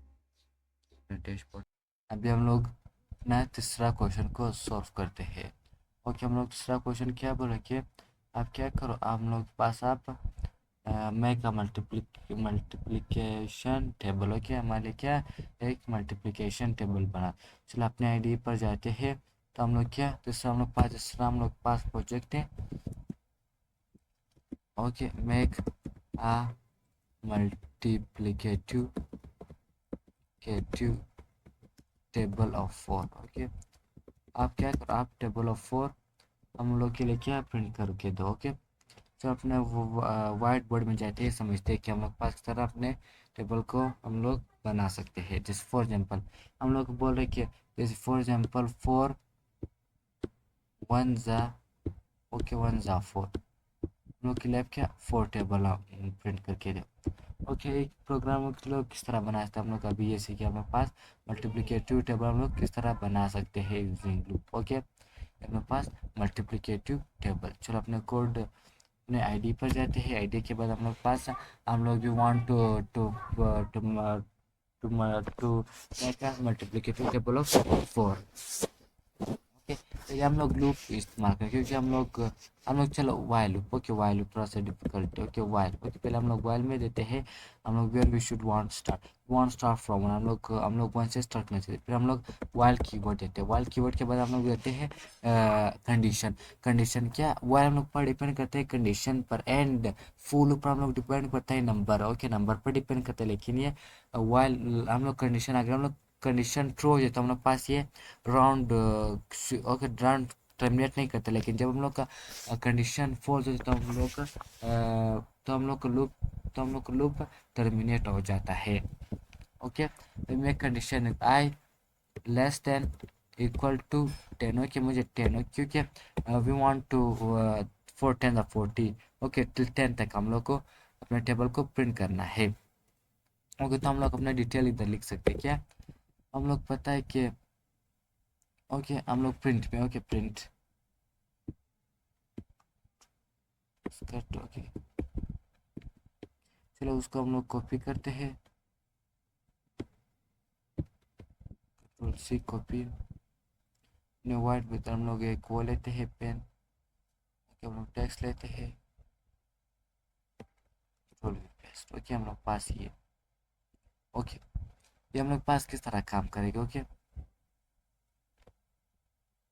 डैशबोर्ड। अभी हम लोग अपना तीसरा क्वेश्चन को सॉल्व करते हैं। ओके हम लोग तीसरा क्वेश्चन क्या बोले कि आप क्या करो, आप लोग पास आप मेक मल्टीप्लिकेशन टेबल, ओके हमारे लिए क्या एक मल्टीप्लिकेशन टेबल बना। चलो अपने आईडी पर जाते हैं, तो हम लोग क्या तीसरा हम लोग पास प्रोजेक्ट है। Okay make a multiplicative table of 4, okay आप क्या करो, आप टेबल ऑफ 4 हम लोग के लिए क्या प्रिंट करके दो। ओके तो अपने वाइट बोर्ड में जाते हैं, समझते हैं कि हम लोग पास की तरह अपने टेबल को हम लोग बना सकते हैं। जैसे फॉर एग्जांपल हम लोग बोल रहे कि जैसे फॉर एग्जांपल 4 1 ज़ा, ओके 1 ज़ा 4, हम लोग के लिए क्या 4 टेबल प्रिंट करके दो। ओके एक प्रोग्राम के लोग किस तरह बना सकते हैं, हम लोग अभी ये सीखे हमारे पास मल्टीप्लिकेटिव टेबल हम लोग किस तरह बना सकते हैं यूजिंग लूप। ओके हमारे पास मल्टीप्लिकेटिव टेबल, चलो अपने कोड अपने आईडी पर जाते हैं। आईडी के बाद हम लोग पास हम लोग भी want to to to to to make a multiplicative table of 4, okay, तो ये हम लोग लूप इस्तेमाल करें, क्योंकि हम लोग चलो while loop, okay while loop थोड़ा सा डिफिकल्ट है, ओके वाइल, ओके पहले हम लोग वाइल में देते हैं हम लोग where we should want start from one, हम लोग वन से स्टार्ट करना चाहिए, फिर हम लोग वाइल कीवर्ड देते हैं, वाइल कीवर्ड के बाद हम लोग देते हैं कंडीशन, कंडीशन क्या वाइल हम लोग पर डिपेंड करते हैं कंडीशन पर, एंड फुल ऊपर हम लोग डिपेंड करता है नंबर, ओके नंबर पर डिपेंड करता है, लेकिन ये वाइल हम लोग कंडीशन अगर हम लोग कंडीशन ट्रू हो जाए तो हम लोग पास ये राउंड, ओके राउंड टर्मिनेट नहीं करते, लेकिन जब हम लोग का कंडीशन फॉल्स हो जाए तो हम लोग का लूप टर्मिनेट हो जाता है, okay. Make condition I less than equal to 10, okay मुझे 10, क्योंकि we want to for 10 40, okay till 10 तक हम लोग को अपने टेबल को प्रिंट करना है, ओके। तो हम लोग अपना डिटेल इधर लिख सकते हैं, क्या हम लोग पता है कि ओके हम लोग प्रिंट में, ओके प्रिंट स्कर्ट, ओके चलो उसको हम लोग कॉपी करते हैं, कंट्रोल सी कॉपी, न्यू वाइट में हम लोग एक वो लेते हैं पेन, ओके हम लोग टेक्स्ट लेते हैं, कंट्रोल वी पेस्ट, ओके हम लोग पास ये, ओके ये हम लोग पास किस तरह काम करेंगे, okay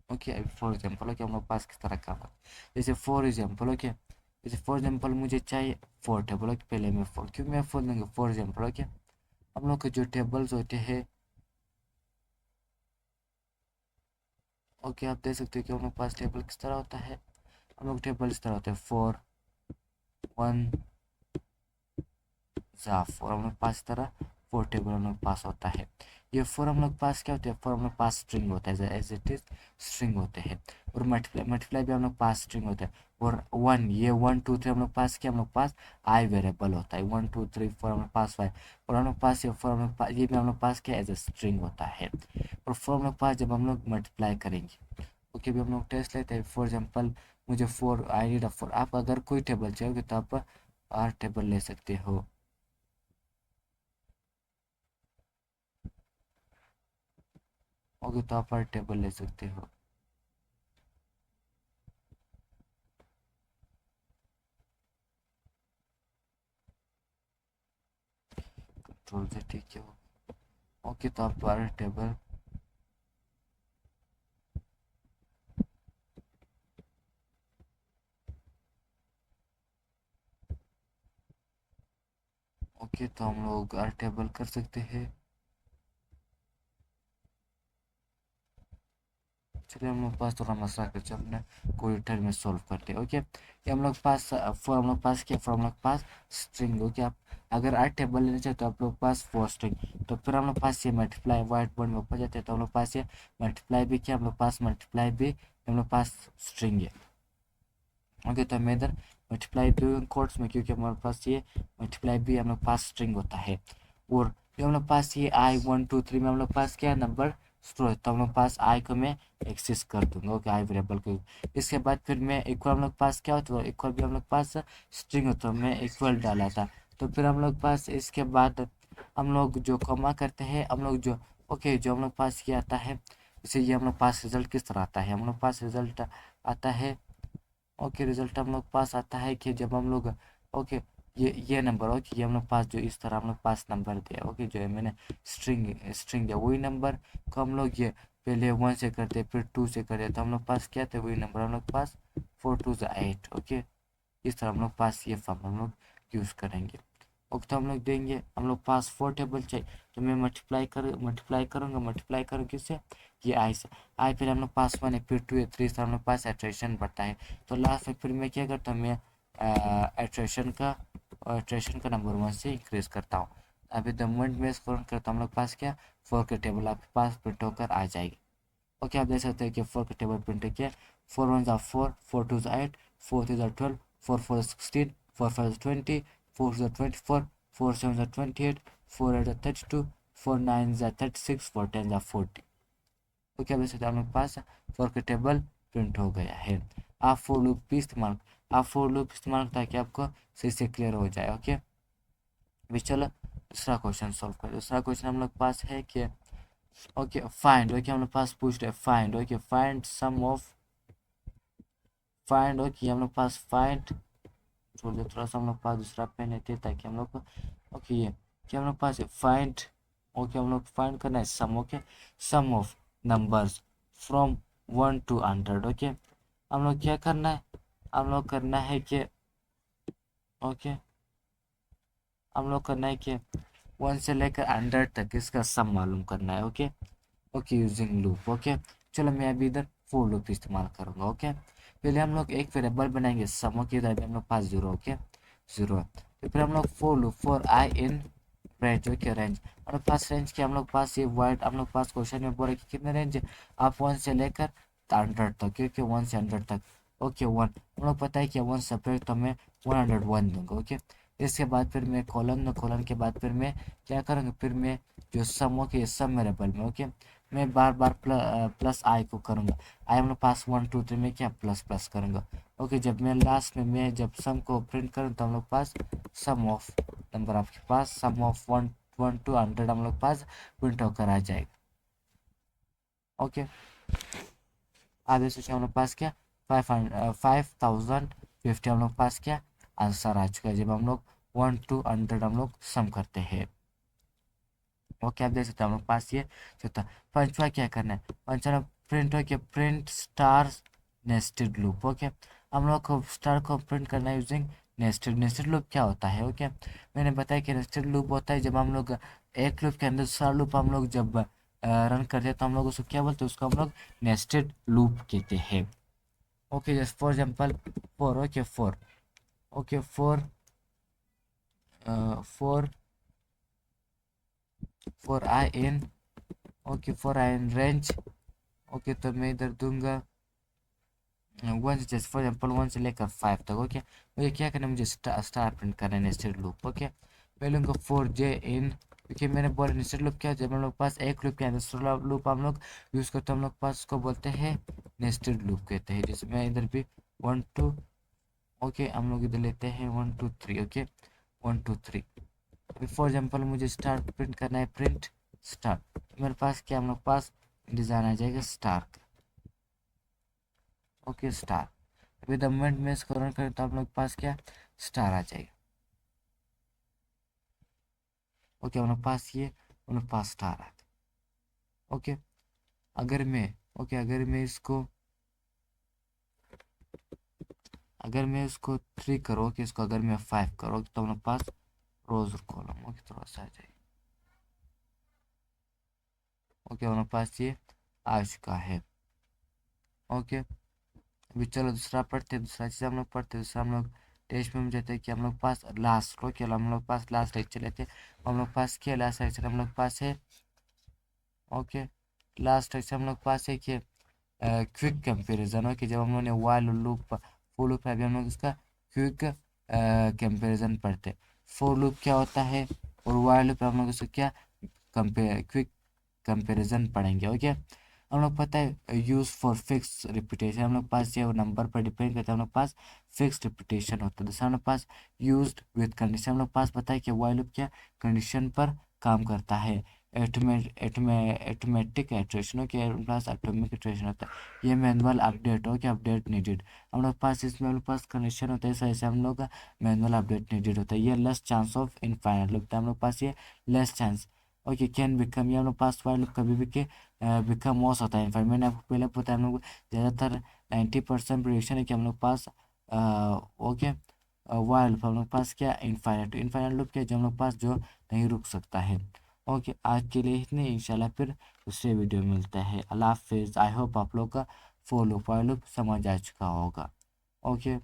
okay for example, okay हम लोग पास किस तरह काम करें, जैसे फॉर एग्जाम्पल, ओके जैसे फॉर एग्जाम्पल मुझे चाहिए फोर टेबल, ओके पहले मैं फोर, क्यों मैं फोर देंगे फॉर एग्जाम्पल, ओके हम लोग के जो टेबल्स होते हैं, ओके आप देख सकते हो कि हम लोग पास टेबल किस तरह होता है, हम लोग टेबल इस तरह होता है फोर वन जाफ, और हम लोग पास इस तरह फोर टेबल हम लोग पास होता है, ये फोर हम लोग पास क्या होते हैं, फोर हम लोग पास स्ट्रिंग होता है, एज इट इज स्ट्रिंग होते हैं, और मल्टीप्लाई मल्टीप्लाई भी हम लोग पास स्ट्रिंग होते हैं, और वन ये 1 2 3 हम लोग पास किया, हम लोग पास आई वेरिएबल होता है, 1 2 3 4 हम लोग पास 5, और हम लोग पास ये फोर हम लोग ये भी हम लोग पास किया एज ए स्ट्रिंग होता है, और फोर हम लोग पास जब हम लोग मल्टीप्लाई करेंगे, ओके भी हम लोग टेस्ट लेते हैं, फॉर एग्जाम्पल मुझे four I need a four, आप अगर कोई टेबल चाहिए तो आप आर टेबल ले सकते हो, ओके तो आप आर टेबल ले सकते हो, कंट्रोल से ठीक है, ओके तो आप आर टेबल, ओके तो हम लोग आर टेबल कर सकते हैं, चलिए हम लोग पास थोड़ा मसला कर अपने कोई टर्म में सॉल्व करते हैं, ओके ये हम लोग पास फोर हम लोग पास किया, फोर हम लोग पास स्ट्रिंग, ओके आप अगर आठ टेबल लेना चाहे तो आप लोग पास फोर स्ट्रिंग, तो फिर हम लोग पास ये मल्टीप्लाई व्हाइट बोर्ड में ऊपर जाते हैं, तो हम लोग पास ये मल्टीप्लाई भी किया, हम लोग पास मल्टीप्लाई भी हम लोग पास स्ट्रिंग है, ओके तो मैं इधर मल्टीप्लाई भी कोट्स में, क्योंकि हमारे पास ये मल्टीप्लाई भी हम लोग पास स्ट्रिंग होता है, और जो हम लोग पास ये आई 1 2 3 में हम लोग पास क्या नंबर स्टोर है, तो हम लोग पास आई को मैं एक्सेस कर दूंगा, ओके आई वेरिएबल को, इसके बाद फिर मैं इक्वल हम लोग पास क्या होता है, इक्वल भी हम लोग पास स्ट्रिंग होता है, मैं इक्वल डाला था, तो फिर हम लोग पास इसके बाद हम लोग जो कमा करते हैं हम लोग जो, ओके जो हम लोग पास ये आता है, जैसे ये हम लोग पास रिजल्ट किस तरह आता है, हम लोग पास रिजल्ट आता है, ओके रिजल्ट हम लोग पास आता है कि जब हम लोग, ओके ये नंबर, ओके ये हम लोग पास जो इस तरह हम लोग पास नंबर दिया, ओके जो है मैंने स्ट्रिंग स्ट्रिंग दिया, वही नंबर को हम लोग ये पहले वन से करते फिर टू से करते, तो हम लोग पास क्या थे वही नंबर हम लोग पास 4 2 8, ओके इस तरह हम लोग पास ये फॉर्म हम लोग यूज़ करेंगे, ओके तो हम लोग देंगे हम लोग पास फोर टेबल चाहिए, तो मैं मल्टीप्लाई करूँ किससे, ये आई से, आई फिर हम लोग पास वन है फिर टू है थ्री से हम लोग पास एट्रेशन बढ़ता है, तो लास्ट में फिर मैं क्या करता हूँ, मैं एट्रेशन का नंबर वन से इंक्रीज करता हूँ, अभी द मोमेंट में स्कोर करता हूँ हम लोग पास क्या फोर के टेबल आपके पास प्रिंट होकर आ जाएगी, ओके आप देख सकते हैं कि फोर का टेबल प्रिंट किया, 4 1 4 4 2 8 4 3 12 4 4 16 4 5 20 4 4 4 7 28 4 8 4 36 4 10 40, ओके आप देख सकते हैं हम लोग पास फोर का टेबल प्रिंट हो गया है, आप फोर लूप इस्तेमाल ताकि आपको सही से क्लियर हो जाए, ओके अभी चलो दूसरा क्वेश्चन सॉल्व करें, दूसरा क्वेश्चन हम लोग पास है कि ओके फाइंड, ओके हम लोग पास पूछ रहे find, okay find sum of, find, okay हम लोग पास फाइंड, छोड़ दो थोड़ा सा, हम लोग पास दूसरा पेन लेते ताकि हम लोग को, ओके ये क्या हम लोग पास फाइंड, ओके हम लोग फाइंड करना है sum, okay sum of numbers from 1 to 100, okay हम लोग क्या करना है, हम लोग करना है कि, ओके हम लोग करना है कि 1 से लेकर 100 तक इसका सम मालूम करना है, okay okay using loop, okay चलो मैं अभी इधर फोर लूप इस्तेमाल करूँगा, ओके पहले हम लोग एक वेरिएबल बनाएंगे सम, ओके इधर भी हम लोग पास जीरो, ओके जीरो, तो फिर हम लोग for loop for I in range, okay range हम लोग पास रेंज के, हम लोग पास ये वर्ड हम लोग पास क्वेश्चन में बोल रहे कि कितने रेंज है, आप 1 से लेकर 100 तक, क्योंकि 1 से 100 तक, ओके 1 हम लोग पता है कि 1 सेपरेट, तो मैं 101 दूंगा, ओके इसके बाद फिर मैं कॉलन, कॉलन के बाद फिर मैं क्या करूँगा, फिर मैं जो सम, ओके सम वेरिएबल में, ओके मैं बार बार प्लस आई को करूँगा, आई हम लोग पास 1 2 3 में क्या प्लस प्लस करूँगा, ओके जब मैं लास्ट में मैं जब सम को प्रिंट करूँ तो हम लोग पास सम ऑफ नंबर आपके पास सम ऑफ 1 to 100 हम लोग पास प्रिंट होकर आ जाएगा, ओके आगे से हम लोग पास क्या 5050 हम लोग पास क्या आंसर आ चुका है, जब हम लोग 1 to 100 हम लोग सम करते हैं, ओके आप देख सकते हैं हम लोग पास ये चौथा, पांचवा क्या करना है, पांचवा प्रिंट हो, क्या print star nested loop, okay हम लोग को स्टार को प्रिंट करना है यूजिंग नेस्टेड, नेस्टेड लूप क्या होता है, ओके मैंने बताया कि नेस्टेड लूप होता है जब हम लोग एक लूप के अंदर दूसरा लूप हम लोग जब रन करते हैं तो हम लोग उसको क्या बोलते हैं, उसको हम लोग नेस्टेड लूप कहते हैं, okay just for example four, okay four, okay four four four I in, okay four I in range, okay तो मैं इधर दूंगा 1 से, फॉर एग्जाम्पल 1 से लेकर 5 तक, ओके मुझे क्या करना है, मुझे स्टार प्रिंट करना है नेस्टेड लूप, ओके मैं लूँगा 4j इन, क्योंकि मैंने बोला नेस्टेड लूप क्या है, जब हम लोग पास एक लूप के अंदर दूसरा लूप हम लोग यूज़ करते हैं, हम लोग पास उसको बोलते हैं नेस्टेड लूप कहते हैं, जैसे मैं इधर भी 1 2, ओके हम लोग इधर लेते हैं 1 2 3, ओके 1 2 3, फॉर एग्जाम्पल मुझे स्टार प्रिंट करना है, प्रिंट स्टार, मेरे पास क्या हम लोग पास डिज़ाइन आ जाएगा स्टार, ओके स्टार, अभी द मोमेंट में इसको रन करें तो आप लोग के पास क्या स्टार आ जाएगा, ओके हम लोग पास ये हम लोग पास स्टार आता है, ओके अगर मैं, ओके अगर मैं इसको 3 करो, कि इसको अगर मैं 5 करो तो हम लोग पास रोज और कॉलम, ओके थोड़ा सा आ जाएगा, ओके हम लोग पास ये आ चुका है, ओके अभी चलो दूसरा पढ़ते हैं, दूसरा चीज़ हम लोग पढ़ते हैं, दूसरा हम लोग टेस्ट में हम जाते हैं कि हम लोग पास लास्ट, ओके हम लोग पास लास्ट लेक्चर लेते हैं, हम लोग पास क्या लास्ट लेक्चर हम लोग पास है, ओके लास्ट लेक्चर हम लोग पास है कि क्विक कंपैरिजन, ओके जब हम लोग ने वाइल लूप फॉर लूप है, अभी हम लोग इसका क्विक कंपैरिजन पढ़ते, फॉर लूप क्या होता है और वाइल लूप हम लोग इसको क्या कंपेयर क्विक कंपैरिजन पढ़ेंगे, ओके हम लोग पता है यूज फॉर फिक्स रिपीटेशन, हम लोग पास ये नंबर पर डिपेंड करता है, हम लोग पास फिक्स रिपीटेशन होता है, दूसरा हम लोग पास यूज्ड विद कंडीशन, हम लोग पास पता है कि वाइल लूप क्या कंडीशन पर काम करता है, एटोमेटिक इटरेशन के प्लस एटॉमिक इटरेशन होता है, ये मैनुअल अपडेट हो, क्या अपडेट नीडेड, हम लोग पास इसमें हम लोग पास कंडीशन होता है, ऐसे हम लोग का मैनुअल अपडेट नीडेड होता है, ये लेस चांस ऑफ इनफाइनाइट लगता है, हम लोग पास ये less chance, okay can become, ये हम लोग पास वाइल कभी भी के बिकम मॉस होता है इनफाइनाइट, मैंने आपको पहले बताया हम लोग ज़्यादातर 90% प्रोडिक्शन है कि हम लोग पास ओके वाइल हम लोग पास क्या इनफाइनाइट, इनफाइनाइट लूप क्या जो हम लोग पास जो नहीं रुक सकता है, ओके आज के लिए इतने, इंशाल्लाह फिर दूसरे वीडियो में मिलता है, अल्लाह हाफिज़, आई होप आप लोग का फॉर लूप वाइल लूप समझ आ चुका होगा, okay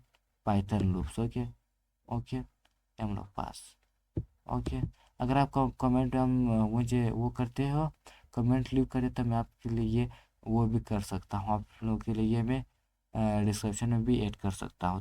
Python loops, okay okay हम लोग पास, ओके अगर आप कमेंट हम मुझे वो करते हो, कमेंट लीव करें तो मैं आपके लिए ये वो भी कर सकता हूँ, आप लोगों के लिए ये मैं डिस्क्रिप्शन में भी ऐड कर सकता हूँ।